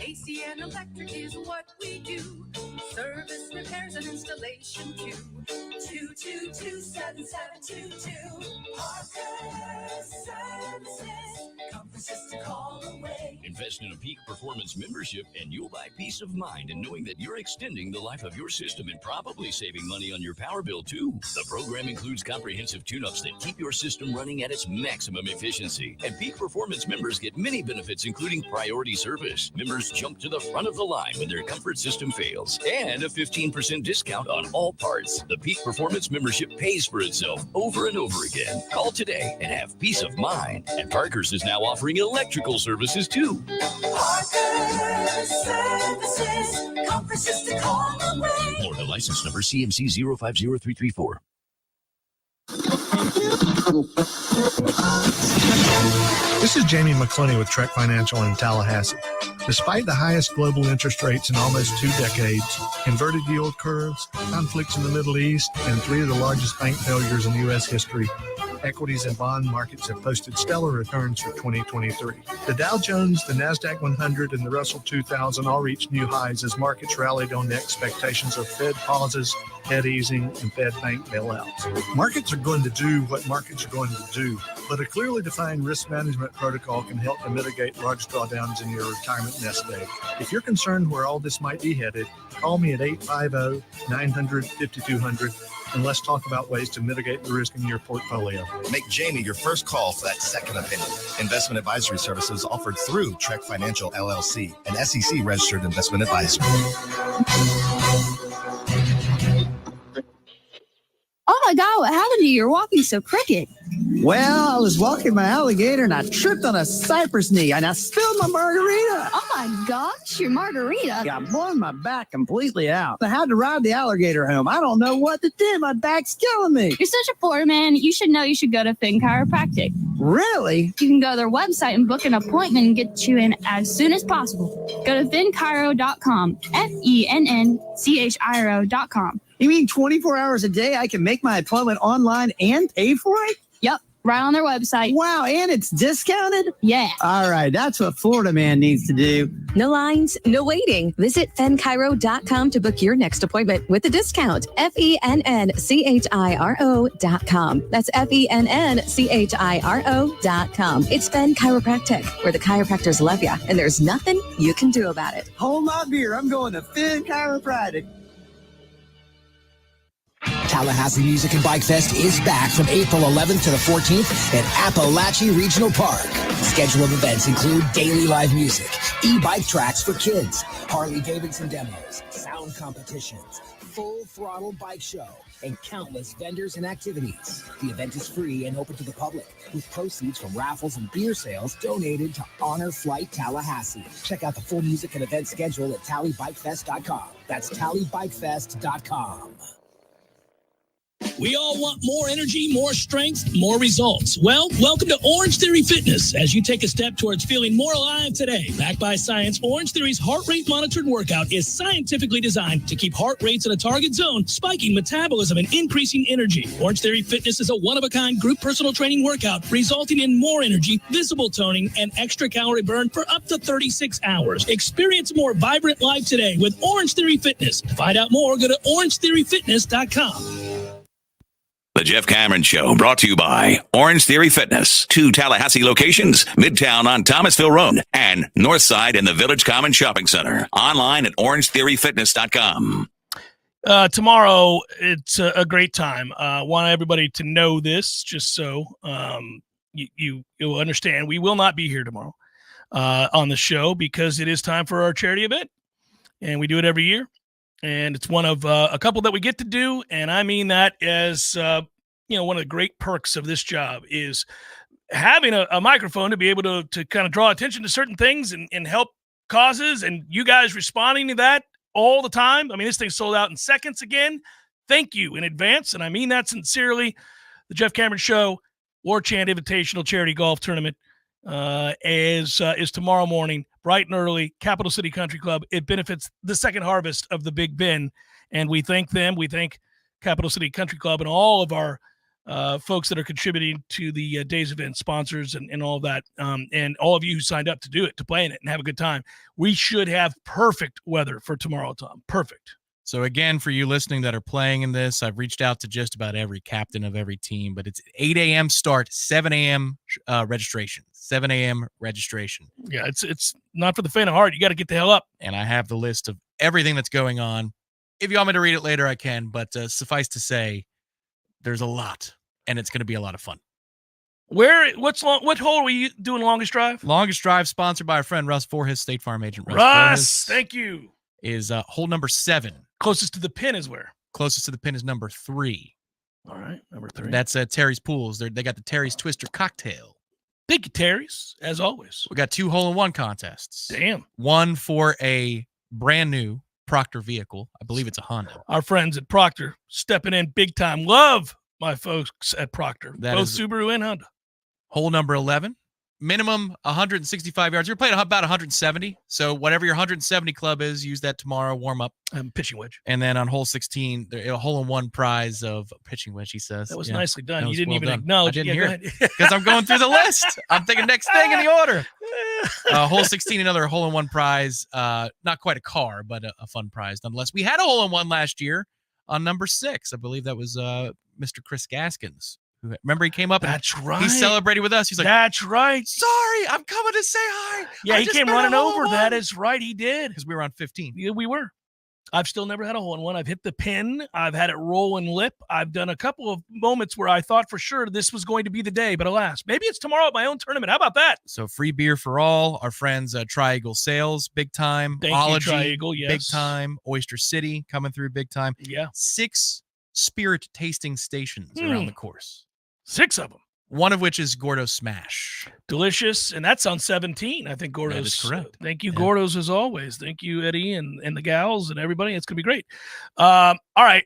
AC and electric is what we do. Service, repairs, and installation too. 222-7722. Parker Services. Comfort to call away. Invest in a Peak Performance membership and you'll buy peace of mind in knowing that you're extending the life of your system and probably saving money on your power bill too. The program includes comprehensive tune-ups that keep your system running at its maximum efficiency. And Peak Performance members get many benefits, including priority service. Members jump to the front of the line when their comfort system fails, and a 15% discount on all parts. The Peak Performance membership pays for itself over and over again. Call today and have peace of mind. And Parker's is now offering electrical services too. Parker Services. Comfort to call away. Florida license number CMC 050334. This is Jamie McClenney with Trek Financial in Tallahassee. Despite the highest global interest rates in almost 2 decades, inverted yield curves, conflicts in the Middle East, and 3 of the largest bank failures in U.S. history, Equities and bond markets have posted stellar returns for 2023. The Dow Jones, the NASDAQ 100, and the Russell 2000 all reached new highs as markets rallied on the expectations of Fed pauses, Fed easing, and Fed bank bailouts. Markets are going to do what markets are going to do, but a clearly defined risk management protocol can help to mitigate large drawdowns in your retirement nest egg. If you're concerned where all this might be headed, call me at 850-900-5200 and let's talk about ways to mitigate the risk in your portfolio. Make Jamie your first call for that second opinion. Investment advisory services offered through Trek Financial LLC, an SEC registered investment advisor. Oh my God, what happened to you? You're walking so crooked. Well, I was walking my alligator and I tripped on a cypress knee and I spilled my margarita. Oh my gosh, your margarita. Yeah, I blown my back completely out. I had to ride the alligator home. I don't know what to do. My back's killing me. You're such a Florida man. You should know you should go to Finn Chiropractic. Really? You can go to their website and book an appointment and get you in as soon as possible. Go to finnchiro.com, FENNCHIRO.com. You mean 24 hours a day I can make my appointment online and pay for it? Yep, right on their website. Wow, and it's discounted? Yeah. All right, that's what Florida man needs to do. No lines, no waiting. Visit FennChiro.com to book your next appointment with a discount. FENNCHIRO.com. That's FENNCHIRO.com. It's Fenn Chiropractic, where the chiropractors love you, and there's nothing you can do about it. Hold my beer. I'm going to Finn Chiropractic. Tallahassee Music and Bike Fest is back from April 11th to the 14th at Appalachia Regional Park. Schedule of events include daily live music, e-bike tracks for kids, Harley-Davidson demos, sound competitions, full throttle bike show, and countless vendors and activities. The event is free and open to the public, with proceeds from raffles and beer sales donated to Honor Flight Tallahassee. Check out the full music and event schedule at tallybikefest.com. That's tallybikefest.com. We all want more energy, more strength, more results. Well, welcome to Orange Theory Fitness as you take a step towards feeling more alive today. Backed by science, Orange Theory's heart rate monitored workout is scientifically designed to keep heart rates in a target zone, spiking metabolism and increasing energy. Orange Theory Fitness is a one-of-a-kind group personal training workout resulting in more energy, visible toning, and extra calorie burn for up to 36 hours. Experience a more vibrant life today with Orange Theory Fitness. To find out more, go to orangetheoryfitness.com. The Jeff Cameron Show, brought to you by Orange Theory Fitness. 2 Tallahassee locations, Midtown on Thomasville Road and Northside in the Village Common Shopping Center. Online at orangetheoryfitness.com. Tomorrow, it's a great time. I want everybody to know this, just so you'll understand. We will not be here tomorrow on the show because it is time for our charity event, and we do it every year. And it's one of a couple that we get to do. And I mean that as, one of the great perks of this job is having a microphone to be able to kind of draw attention to certain things and help causes. And you guys responding to that all the time. I mean, this thing sold out in seconds again. Thank you in advance. And I mean that sincerely. The Jeff Cameron Show, Warchant Invitational Charity Golf Tournament is tomorrow morning, bright and early, Capital City Country Club. It benefits the second harvest of the Big Bend, and we thank them. We thank Capital City Country Club and all of our folks that are contributing to the day's event, sponsors and all of that, and all of you who signed up to do it, to play in it and have a good time. We should have perfect weather for tomorrow, Tom. Perfect. So again, for you listening that are playing in this, I've reached out to just about every captain of every team, but it's 8 a.m. start, 7 a.m. Registration. 7 a.m. registration. Yeah, it's not for the faint of heart. You got to get the hell up. And I have the list of everything that's going on. If you want me to read it later, I can, but suffice to say, there's a lot, and it's going to be a lot of fun. What hole are we doing longest drive? Longest drive sponsored by our friend Russ Forhis, State Farm agent. Russ, thank you. Is hole number 7. Closest to the pin is where? Closest to the pin is number 3. All right, number 3. That's Terry's Pools. They got the Terry's Twister cocktail. Thank you, Terry's, as always. We got 2 hole-in-one contests. Damn. One for a brand new Proctor vehicle. I believe it's a Honda. Our friends at Proctor stepping in big time. Love my folks at Proctor. Both Subaru and Honda. Hole number 11 minimum 165 yards. You're playing about 170. So whatever your 170 club is, use that tomorrow, warm up. Pitching wedge. And then on hole 16, a hole-in-one prize of pitching wedge, he says. That was nicely done. You didn't well even done. acknowledge. I didn't hear it it. because I'm going through the list. I'm thinking next thing in the order. Hole 16, another hole-in-one prize. Not quite a car, but a fun prize nonetheless. We had a hole-in-one last year on number 6. I believe that was Mr. Chris Gaskins. Remember, he came up and he celebrated with us. He's like, "That's right. Sorry, I'm coming to say hi." Yeah, he came running over. That is right. He did. Because we were on 15. Yeah, we were. I've still never had a hole-in-one. I've hit the pin. I've had it roll and lip. I've done a couple of moments where I thought for sure this was going to be the day, but alas, maybe it's tomorrow at my own tournament. How about that? So free beer for all. Our friends Tri-Eagle Sales, big time. Thank you, Tri-Eagle, yes. Big time. Oyster City coming through big time. Yeah. 6 spirit tasting stations around the course. 6 of them. One of which is Gordo's Smash. Delicious. And that's on 17. I think Gordo's. That is correct. Thank you, Gordo's, as always. Thank you, Eddie, and the gals and everybody. It's going to be great. All right.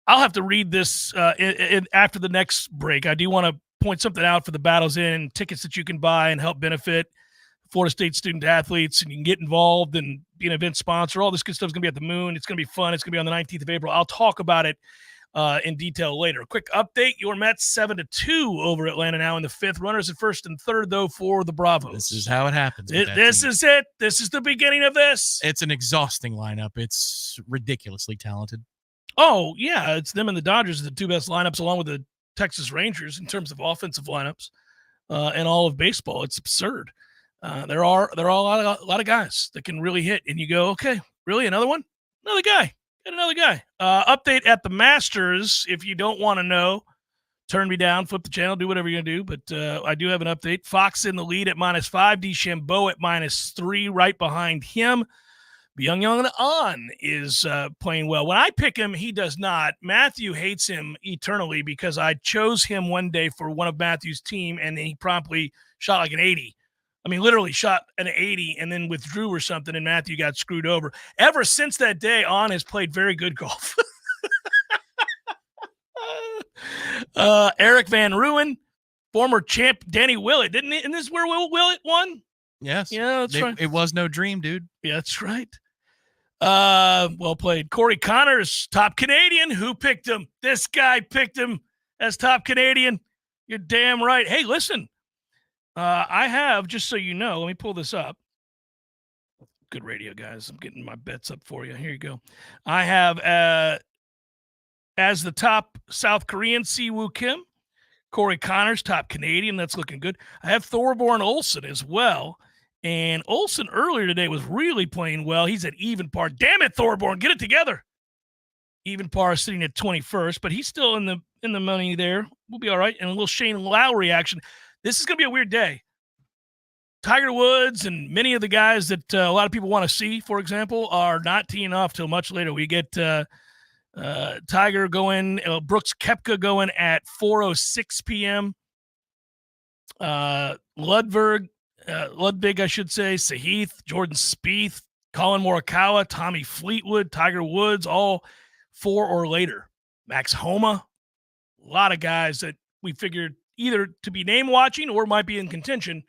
I'll have to read this after the next break. I do want to point something out for the Battles In, tickets that you can buy and help benefit Florida State student athletes, and you can get involved and be an event sponsor. All this good stuff is going to be at the Moon. It's going to be fun. It's going to be on the 19th of April. I'll talk about it in detail later. Quick update: your Mets 7-2 over Atlanta now in the 5th. Runners at 1st and 3rd though for the Bravos. This is how it happens. This is it. This is the beginning of this. It's an exhausting lineup. It's ridiculously talented. Oh yeah, it's them and the Dodgers are the 2 best lineups, along with the Texas Rangers in terms of offensive lineups and all of baseball. It's absurd. There are a lot of guys that can really hit, and you go, okay, really another one, another guy. Get another guy. Update at the Masters. If you don't want to know, turn me down, flip the channel, do whatever you're going to do. But I do have an update. Fox in the lead at -5. DeChambeau at -3, right behind him. Byung-Young An is playing well. When I pick him, he does not. Matthew hates him eternally because I chose him one day for one of Matthew's team, and then he promptly shot like an 80. I mean, literally shot an 80 and then withdrew or something, and Matthew got screwed over. Ever since that day, On has played very good golf. Eric Van Ruin, former champ Danny Willett. Isn't this where Willett won? Yes. Yeah, that's right. It was no dream, dude. Yeah, that's right. Well played. Corey Connors, top Canadian. Who picked him? This guy picked him as top Canadian. You're damn right. Hey, listen. I have, just so you know, let me pull this up. Good radio, guys. I'm getting my bets up for you. Here you go. I have as the top South Korean, Siwoo Kim. Corey Connors, top Canadian. That's looking good. I have Thorborn Olsen as well. And Olsen earlier today was really playing well. He's at even par. Damn it, Thorborn, get it together. Even par sitting at 21st, but he's still in the money there. We'll be all right. And a little Shane Lowry action. This is going to be a weird day. Tiger Woods and many of the guys that a lot of people want to see, for example, are not teeing off till much later. We get Tiger going, Brooks Koepka going at 4:06 p.m. Ludwig, I should say, Sahith, Jordan Spieth, Colin Morikawa, Tommy Fleetwood, Tiger Woods, all 4 or later. Max Homa, a lot of guys that we figured either to be name watching or might be in contention.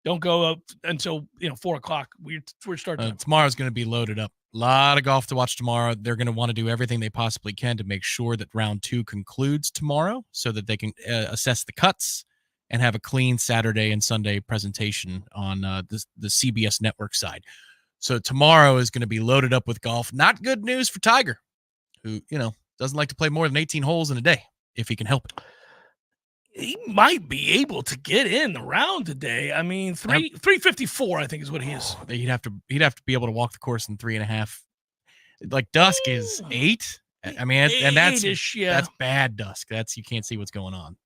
Don't go up until 4 o'clock. We're starting. Tomorrow's going to be loaded up. A lot of golf to watch tomorrow. They're going to want to do everything they possibly can to make sure that round 2 concludes tomorrow, so that they can assess the cuts and have a clean Saturday and Sunday presentation on the CBS network side. So tomorrow is going to be loaded up with golf. Not good news for Tiger, who doesn't like to play more than 18 holes in a day if he can help it. He might be able to get in around today. I mean, 354, I think, is what he is. He'd have to be able to walk the course in 3.5. Like dusk is 8. I mean, and that's bad dusk. You can't see what's going on.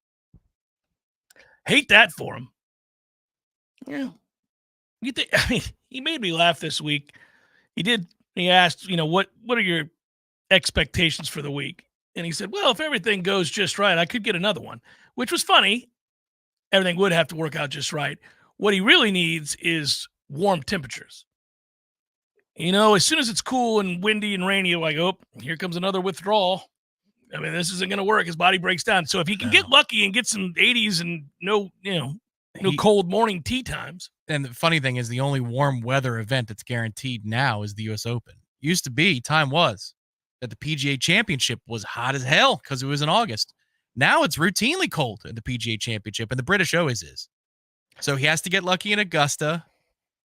Hate that for him. Yeah. You think? I mean, he made me laugh this week. He asked, what are your expectations for the week? And he said, well, if everything goes just right, I could get another one, which was funny. Everything would have to work out just right. What he really needs is warm temperatures. As soon as it's cool and windy and rainy, you're like, oh, here comes another withdrawal. I mean, this isn't going to work. His body breaks down. So if he can get lucky and get some 80s and no No cold morning tea times. And the funny thing is, the only warm weather event that's guaranteed now is the U.S. Open. Used to be, time was, that the PGA Championship was hot as hell because it was in August. Now it's routinely cold at the PGA Championship, and the British always is. So he has to get lucky in Augusta,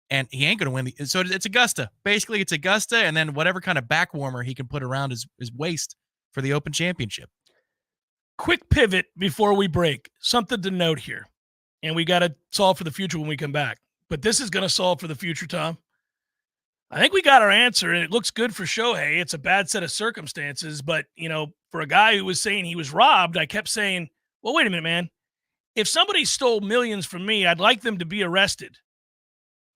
and he ain't going to win. So it's Augusta. Basically, it's Augusta, and then whatever kind of back warmer he can put around his waist for the Open Championship. Quick pivot before we break. Something to note here, and we got to solve for the future when we come back. But this is going to solve for the future, Tom. I think we got our answer, and it looks good for Shohei. It's a bad set of circumstances, but, for a guy who was saying he was robbed, I kept saying, well, wait a minute, man. If somebody stole millions from me, I'd like them to be arrested.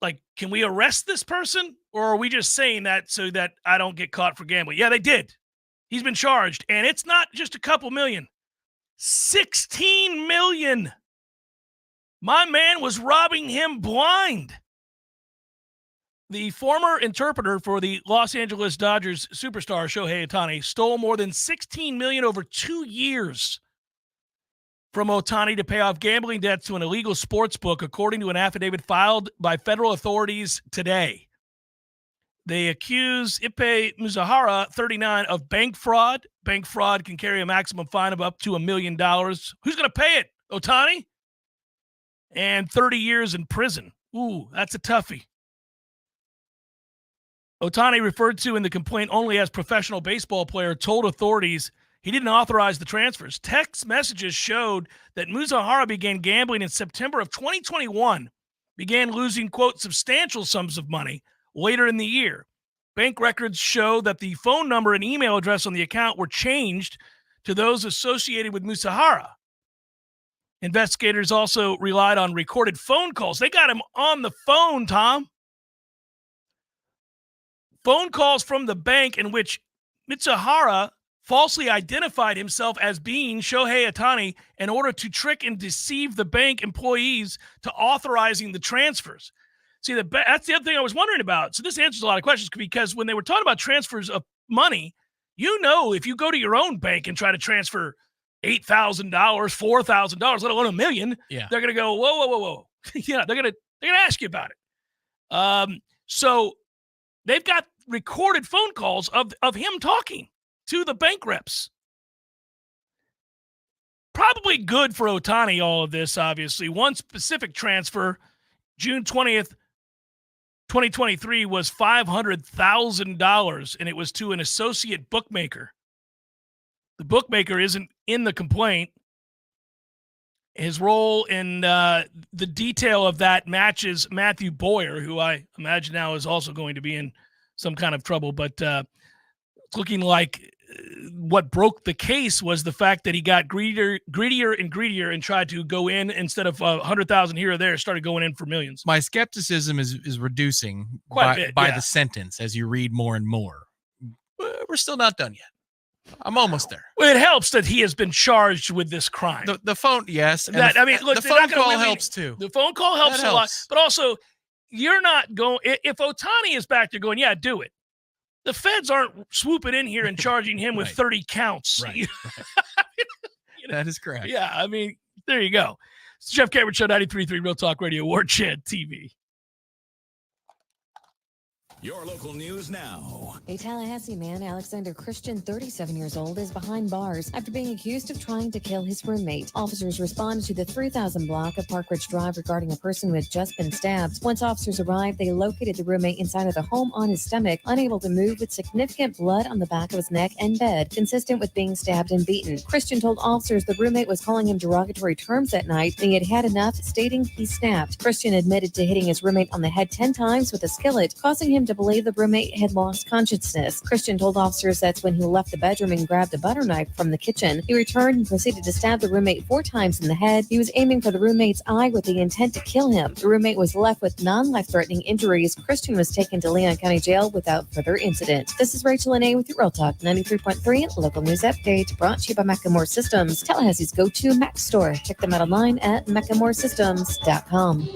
Like, can we arrest this person, or are we just saying that so that I don't get caught for gambling? Yeah, they did. He's been charged, and it's not just a couple million. 16 million. My man was robbing him blind. The former interpreter for the Los Angeles Dodgers superstar Shohei Ohtani stole more than $16 million over 2 years from Ohtani to pay off gambling debts to an illegal sports book, according to an affidavit filed by federal authorities today. They accuse Ippei Mizahara, 39, of bank fraud. Bank fraud can carry a maximum fine of up to $1 million. Who's going to pay it? Ohtani? And 30 years in prison. Ooh, that's a toughie. Ohtani, referred to in the complaint only as professional baseball player, told authorities he didn't authorize the transfers. Text messages showed that Muzahara began gambling in September of 2021, began losing, quote, substantial sums of money later in the year. Bank records show that the phone number and email address on the account were changed to those associated with Muzahara. Investigators also relied on recorded phone calls. They got him on the phone, Tom. Phone calls from the bank in which Mizahara falsely identified himself as being Shohei Ohtani in order to trick and deceive the bank employees to authorizing the transfers. See, that's the other thing I was wondering about. So this answers a lot of questions, because when they were talking about transfers of money, if you go to your own bank and try to transfer $8,000, $4,000, let alone $1 million, they're going to go, whoa. They're going to ask you about it. So they've got recorded phone calls of him talking to the bank reps. Probably good for Ohtani, all of this, obviously. One specific transfer, June 20th, 2023, was $500,000, and it was to an associate bookmaker. The bookmaker isn't in the complaint. His role in the detail of that matches Matthew Boyer, who I imagine now is also going to be in some kind of trouble. But it's looking like what broke the case was the fact that he got greedier and greedier and tried to go in, instead of 100,000 here or there, started going in for millions. My skepticism is reducing quite a bit by the sentence as you read more and more. We're still not done yet. I'm almost there. Well, it helps that he has been charged with this crime. The phone, yes. Look, the phone call helps too. The phone call helps a lot. But also, you're not going. If Ohtani is back there going, yeah, do it. The feds aren't swooping in here and charging him with 30 counts. Right. That is correct. Yeah, I mean, there you go. It's the Jeff Cameron Show, 93.3 Real Talk Radio, Warchant TV. Your local news now. A Tallahassee man, Alexander Christian, 37 years old, is behind bars after being accused of trying to kill his roommate. Officers responded to the 3000 block of Park Ridge Drive regarding a person who had just been stabbed. Once officers arrived, they located the roommate inside of the home on his stomach, unable to move, with significant blood on the back of his neck and bed, consistent with being stabbed and beaten. Christian told officers the roommate was calling him derogatory terms that night, and he had had enough, stating he snapped. Christian admitted to hitting his roommate on the head 10 times with a skillet, causing him to believe the roommate had lost consciousness. Christian told officers that's when he left the bedroom and grabbed a butter knife from the kitchen. He returned and proceeded to stab the roommate 4 times in the head. He was aiming for the roommate's eye with the intent to kill him. The roommate was left with non-life-threatening injuries. Christian was taken to Leon County Jail without further incident. This is Rachel Lene with your Real Talk 93.3 local news update, brought to you by Macklemore Systems, Tallahassee's go-to Mac store. Check them out online at MacklemoreSystems.com.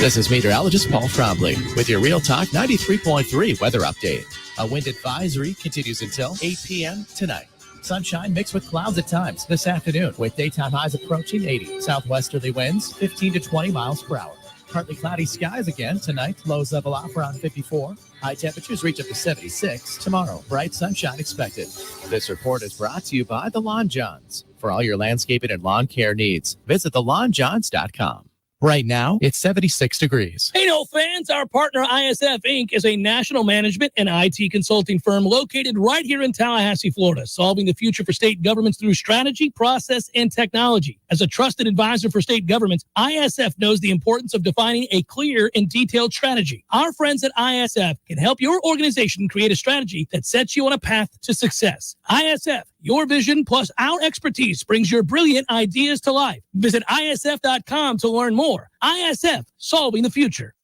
This is meteorologist Paul Trombley with your Real Talk 93.3 weather update. A wind advisory continues until 8 p.m. tonight. Sunshine mixed with clouds at times this afternoon, with daytime highs approaching 80. Southwesterly winds 15 to 20 miles per hour. Partly cloudy skies again tonight. Lows level off around 54. High temperatures reach up to 76. Tomorrow, bright sunshine expected. This report is brought to you by the Lawn Johns. For all your landscaping and lawn care needs, visit thelawnjohns.com. Right now, it's 76 degrees. Hey, no fans, our partner ISF Inc. is a national management and IT consulting firm located right here in Tallahassee, Florida, solving the future for state governments through strategy, process, and technology. As a trusted advisor for state governments, ISF knows the importance of defining a clear and detailed strategy. Our friends at ISF can help your organization create a strategy that sets you on a path to success. ISF, your vision plus our expertise brings your brilliant ideas to life. Visit ISF.com to learn more. ISF, solving the future.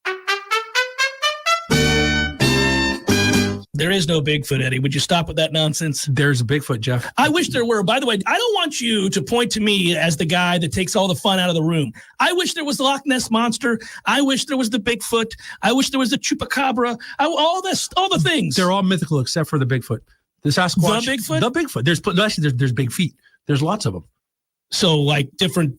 There is no Bigfoot, Eddie. Would you stop with that nonsense? There's a Bigfoot, Jeff. I wish there were. By the way, I don't want you to point to me as the guy that takes all the fun out of the room. I wish there was the Loch Ness Monster. I wish there was the Bigfoot. I wish there was the Chupacabra. All the things. They're all mythical except for the Bigfoot. The Sasquatch. The Bigfoot? The Bigfoot. There's big feet. There's lots of them. So like different,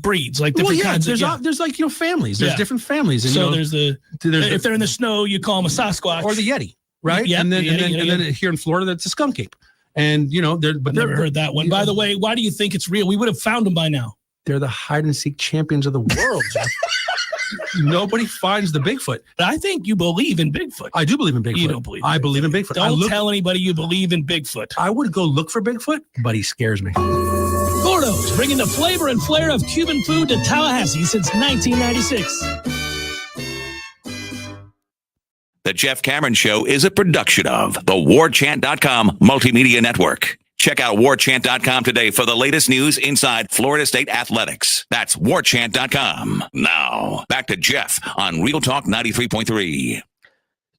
breeds, like different kinds. There's like, families. There's different families. And, so there's if they're in the snow, you call them a Sasquatch. Or the Yeti, right? Yeah, and then here in Florida, that's a skunk ape. And, I've never heard that one. By the way, why do you think it's real? We would have found them by now. They're the hide and seek champions of the world, Jeff. Nobody finds the Bigfoot. But I think you believe in Bigfoot. I do believe in Bigfoot. You don't believe in I believe in Bigfoot. Don't tell anybody you believe in Bigfoot. I would go look for Bigfoot, but he scares me. Gordo's, bringing the flavor and flair of Cuban food to Tallahassee since 1996. The Jeff Cameron Show is a production of the Warchant.com Multimedia Network. Check out warchant.com today for the latest news inside Florida State athletics. That's warchant.com. Now, back to Jeff on Real Talk 93.3.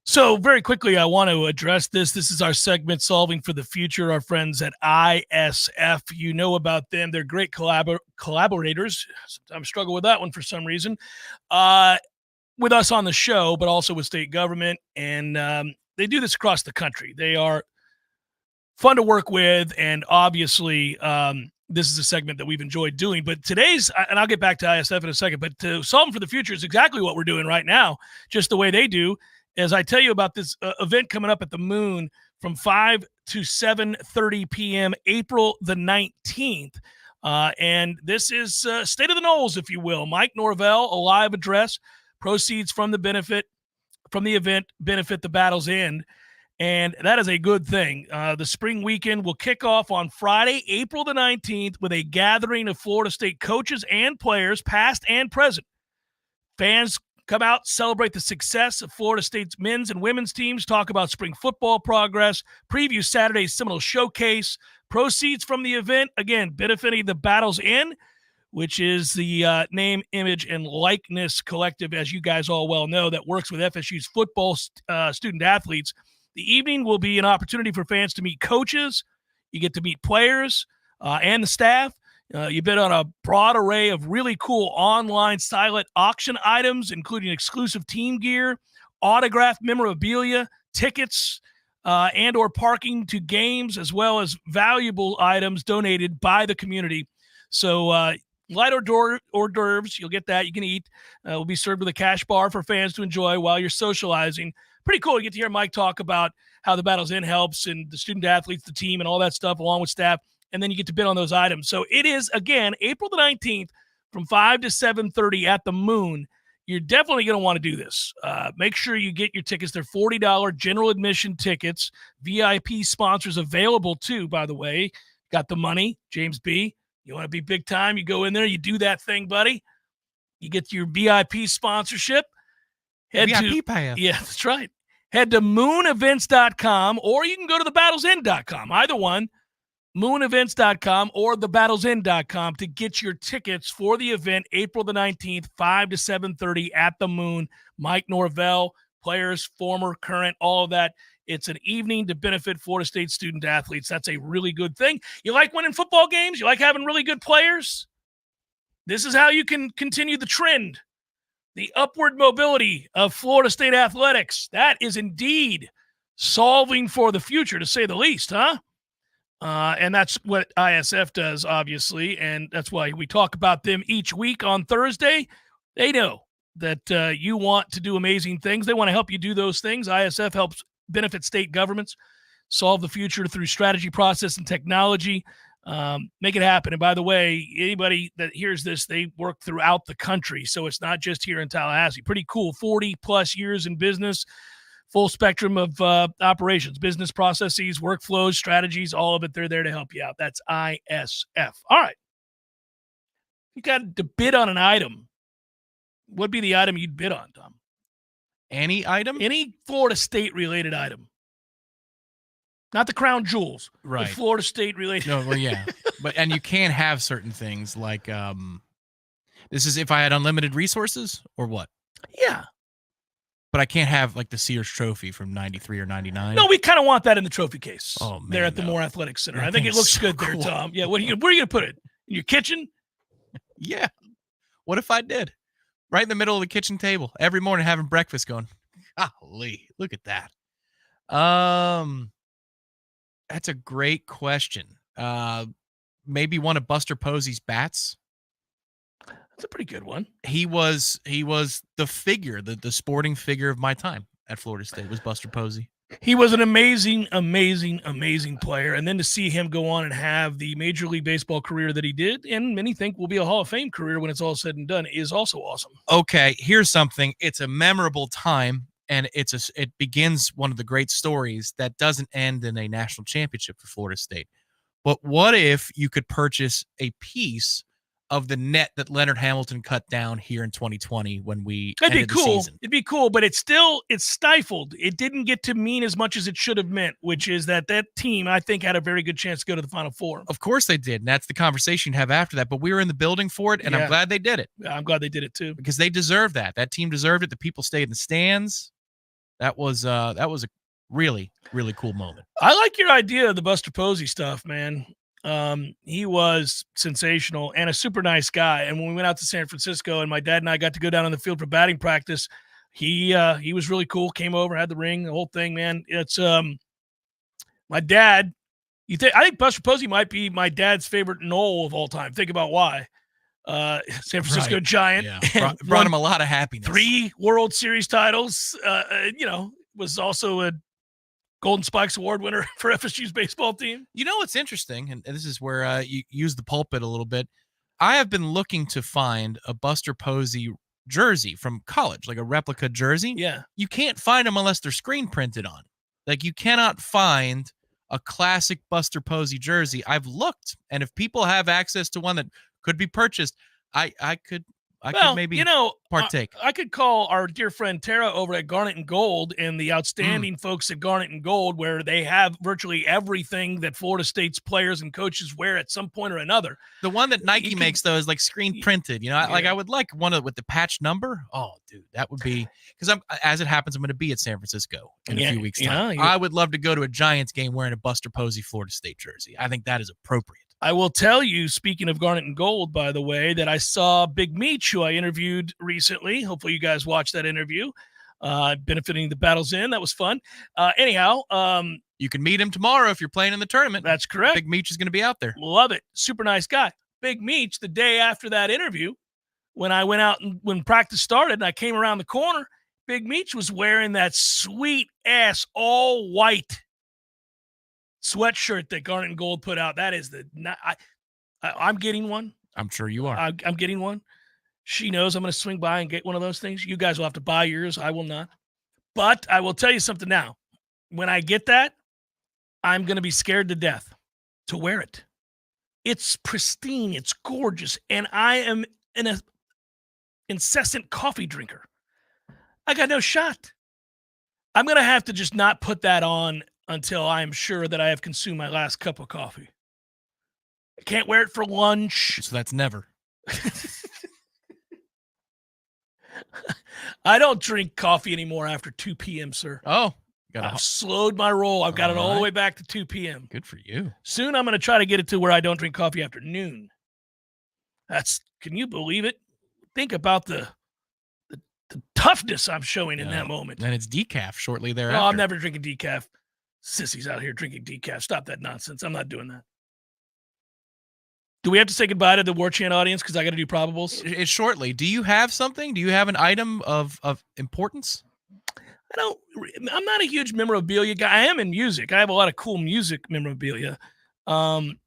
So very quickly, I want to address this. This is our segment, Solving for the Future. Our friends at ISF, you know about them. They're great collaborators. Sometimes struggle with that one for some reason. With us on the show, but also with state government. And they do this across the country. They are fun to work with, and obviously this is a segment that we've enjoyed doing. But today's, and I'll get back to ISF in a second, but to Solve for the Future is exactly what we're doing right now, just the way they do. As I tell you about this event coming up at the Moon from 5 to 7:30 p.m., April the 19th. And this is State of the Knolls, if you will. Mike Norvell, a live address. Proceeds from the event benefit the Battle's End. And that is a good thing. The spring weekend will kick off on Friday, April the 19th, with a gathering of Florida State coaches and players, past and present. Fans come out, celebrate the success of Florida State's men's and women's teams, talk about spring football progress, preview Saturday's Seminoles Showcase. Proceeds from the event, again, benefiting the Battle's End, which is the name, image, and likeness collective, as you guys all well know, that works with FSU's football student athletes. The evening will be an opportunity for fans to meet coaches. You get to meet players and the staff. You bid on a broad array of really cool online silent auction items, including exclusive team gear, autographed memorabilia, tickets, and or parking to games, as well as valuable items donated by the community. So light hors d'oeuvres, you'll get that. You can eat. Will be served with a cash bar for fans to enjoy while you're socializing. Pretty cool to get to hear Mike talk about how the Battle's End helps and the student athletes, the team, and all that stuff, along with staff. And then you get to bid on those items. So it is, again, April the 19th from 5 to 7:30 at the Moon. You're definitely going to want to do this. Make sure you get your tickets. They're $40 general admission tickets. VIP sponsors available, too, by the way. Got the money, James B. You want to be big time, you go in there, you do that thing, buddy. You get your VIP sponsorship. VIP pass. Yeah, that's right. Head to moonevents.com, or you can go to thebattlesend.com. Either one, moonevents.com or thebattlesend.com to get your tickets for the event, April the 19th, 5 to 7:30 at the Moon. Mike Norvell, players, former, current, all of that. It's an evening to benefit Florida State student athletes. That's a really good thing. You like winning football games? You like having really good players? This is how you can continue the trend. The upward mobility of Florida State athletics. That is indeed solving for the future, to say the least, huh? And that's what ISF does, obviously, and that's why we talk about them each week on Thursday. They know that you want to do amazing things. They want to help you do those things. ISF helps benefit state governments solve the future through strategy, process, and technology. Make it happen. And by the way, anybody that hears this, they work throughout the country, so it's not just here in Tallahassee. Pretty cool. 40-plus years in business. Full spectrum of operations, business processes, workflows, strategies, all of it. They're there to help you out. That's ISF. All right. You got to bid on an item. What'd be the item you'd bid on, Tom? Any item? Any Florida State-related item. Not the crown jewels. Right. The Florida State-related. No, well, yeah. And you can have certain things like this is if I had unlimited resources or what? Yeah. But I can't have like the Sears Trophy from 93 or 99. No, we kind of want that in the trophy case. Oh, man, there at the Moore Athletic Center. I think it looks good there, Tom. Yeah, where are you going to put it? In your kitchen? Yeah. What if I did? Right in the middle of the kitchen table every morning having breakfast going, golly, look at that. That's a great question. Maybe one of Buster Posey's bats. That's a pretty good one. He was the figure, the sporting figure of my time at Florida State was Buster Posey. He was an amazing, amazing, amazing player. And then to see him go on and have the Major League Baseball career that he did, and many think will be a Hall of Fame career when it's all said and done, is also awesome. Okay, here's something. It's a memorable time, and it begins one of the great stories that doesn't end in a national championship for Florida State. But what if you could purchase a piece of the net that Leonard Hamilton cut down here in 2020 when we ended the season? It'd be cool, but it's stifled. It didn't get to mean as much as it should have meant, which is that team, I think, had a very good chance to go to the Final Four. Of course they did, and that's the conversation you have after that. But we were in the building for it, and I'm glad they did it. Yeah, I'm glad they did it too. Because they deserved that. That team deserved it. The people stayed in the stands. That was a really, really cool moment. I like your idea of the Buster Posey stuff, man. He was sensational and a super nice guy. And when we went out to San Francisco and my dad and I got to go down on the field for batting practice, he was really cool. Came over, had the ring, the whole thing, man. It's my dad. I think Buster Posey might be my dad's favorite Nole of all time. Think about why. San Francisco Giant. Yeah. Brought him a lot of happiness. 3 World Series titles. Was also a Golden Spikes Award winner for FSU's baseball team. You know what's interesting, and this is where you use the pulpit a little bit. I have been looking to find a Buster Posey jersey from college, like a replica jersey. Yeah. You can't find them unless they're screen printed on. Like, you cannot find a classic Buster Posey jersey. I've looked, and if people have access to one that could be purchased, I could maybe partake. I could call our dear friend Tara over at Garnet and Gold and the outstanding folks at Garnet and Gold, where they have virtually everything that Florida State's players and coaches wear at some point or another. The one that Nike makes, though, is like screen printed. I would like one with the patch number. Oh, dude, that would be because as it happens, I'm going to be at San Francisco in a few weeks' time. I would love to go to a Giants game wearing a Buster Posey Florida State jersey. I think that is appropriate. I will tell you, speaking of Garnet and Gold, by the way, that I saw Big Meech, who I interviewed recently. Hopefully you guys watched that interview. Benefiting the Battles Inn. That was fun. Anyhow. You can meet him tomorrow if you're playing in the tournament. That's correct. Big Meech is going to be out there. Love it. Super nice guy. Big Meech, the day after that interview, when I went out and when practice started and I came around the corner, Big Meech was wearing that sweet-ass all-white sweatshirt that Garnet and Gold put out. That is I'm getting one. I'm sure you are. I'm getting one. She knows I'm going to swing by and get one of those things. You guys will have to buy yours. I will not. But I will tell you something now. When I get that, I'm going to be scared to death to wear it. It's pristine. It's gorgeous. And I am an incessant coffee drinker. I got no shot. I'm going to have to just not put that on until I'm sure that I have consumed my last cup of coffee. I can't wear it for lunch. So that's never. I don't drink coffee anymore after 2 p.m., sir. Oh. I've slowed my roll. I've got it all the way back to 2 p.m. Good for you. Soon I'm going to try to get it to where I don't drink coffee after noon. Can you believe it? Think about the toughness I'm showing in that moment. And it's decaf shortly thereafter. No, I'm never drinking decaf. Sissies out here drinking decaf. Stop that nonsense. I'm not doing that. Do we have to say goodbye to the Warchant audience because I got to do probables? It's shortly. Do you have something? Do you have an item of importance? I'm not a huge memorabilia guy. I am in music. I have a lot of cool music memorabilia, and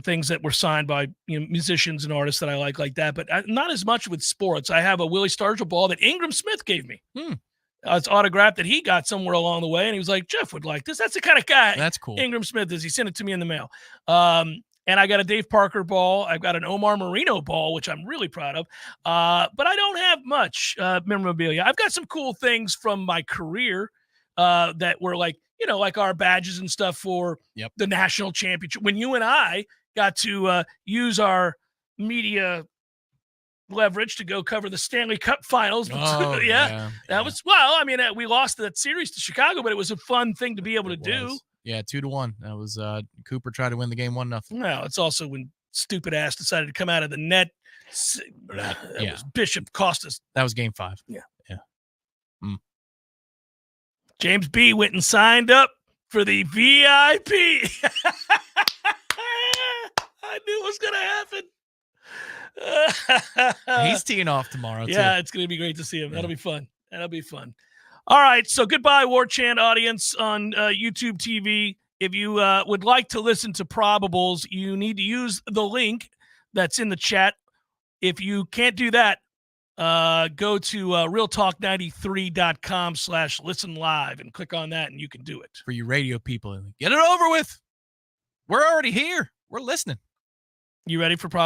things that were signed by musicians and artists that I like that. But not as much with sports. I have a Willie Stargell ball that Ingram Smith gave me. It's autographed that he got somewhere along the way, and he was like, "Jeff would like this." That's the kind of guy. That's cool. Ingram Smith is. He sent it to me in the mail. And I got a Dave Parker ball. I've got an Omar Marino ball, which I'm really proud of. But I don't have much memorabilia. I've got some cool things from my career that were like our badges and stuff for the national championship. When you and I got to use our media leverage to go cover the Stanley Cup finals. That was, we lost that series to Chicago, but it was a fun thing to be able to do. Yeah, 2-1. That was Cooper tried to win the game 1-0. No, it's also when stupid ass decided to come out of the net. That was Bishop cost us. That was game 5. Yeah. Mm. James B went and signed up for the VIP. I knew it was going to happen. He's teeing off tomorrow, too. Yeah, it's going to be great to see him. That'll be fun. All right, so goodbye, Warchant audience on YouTube TV. If you would like to listen to Probables, you need to use the link that's in the chat. If you can't do that, go to realtalk93.com/listen live and click on that, and you can do it. For you radio people, get it over with. We're already here. We're listening. You ready for Probables?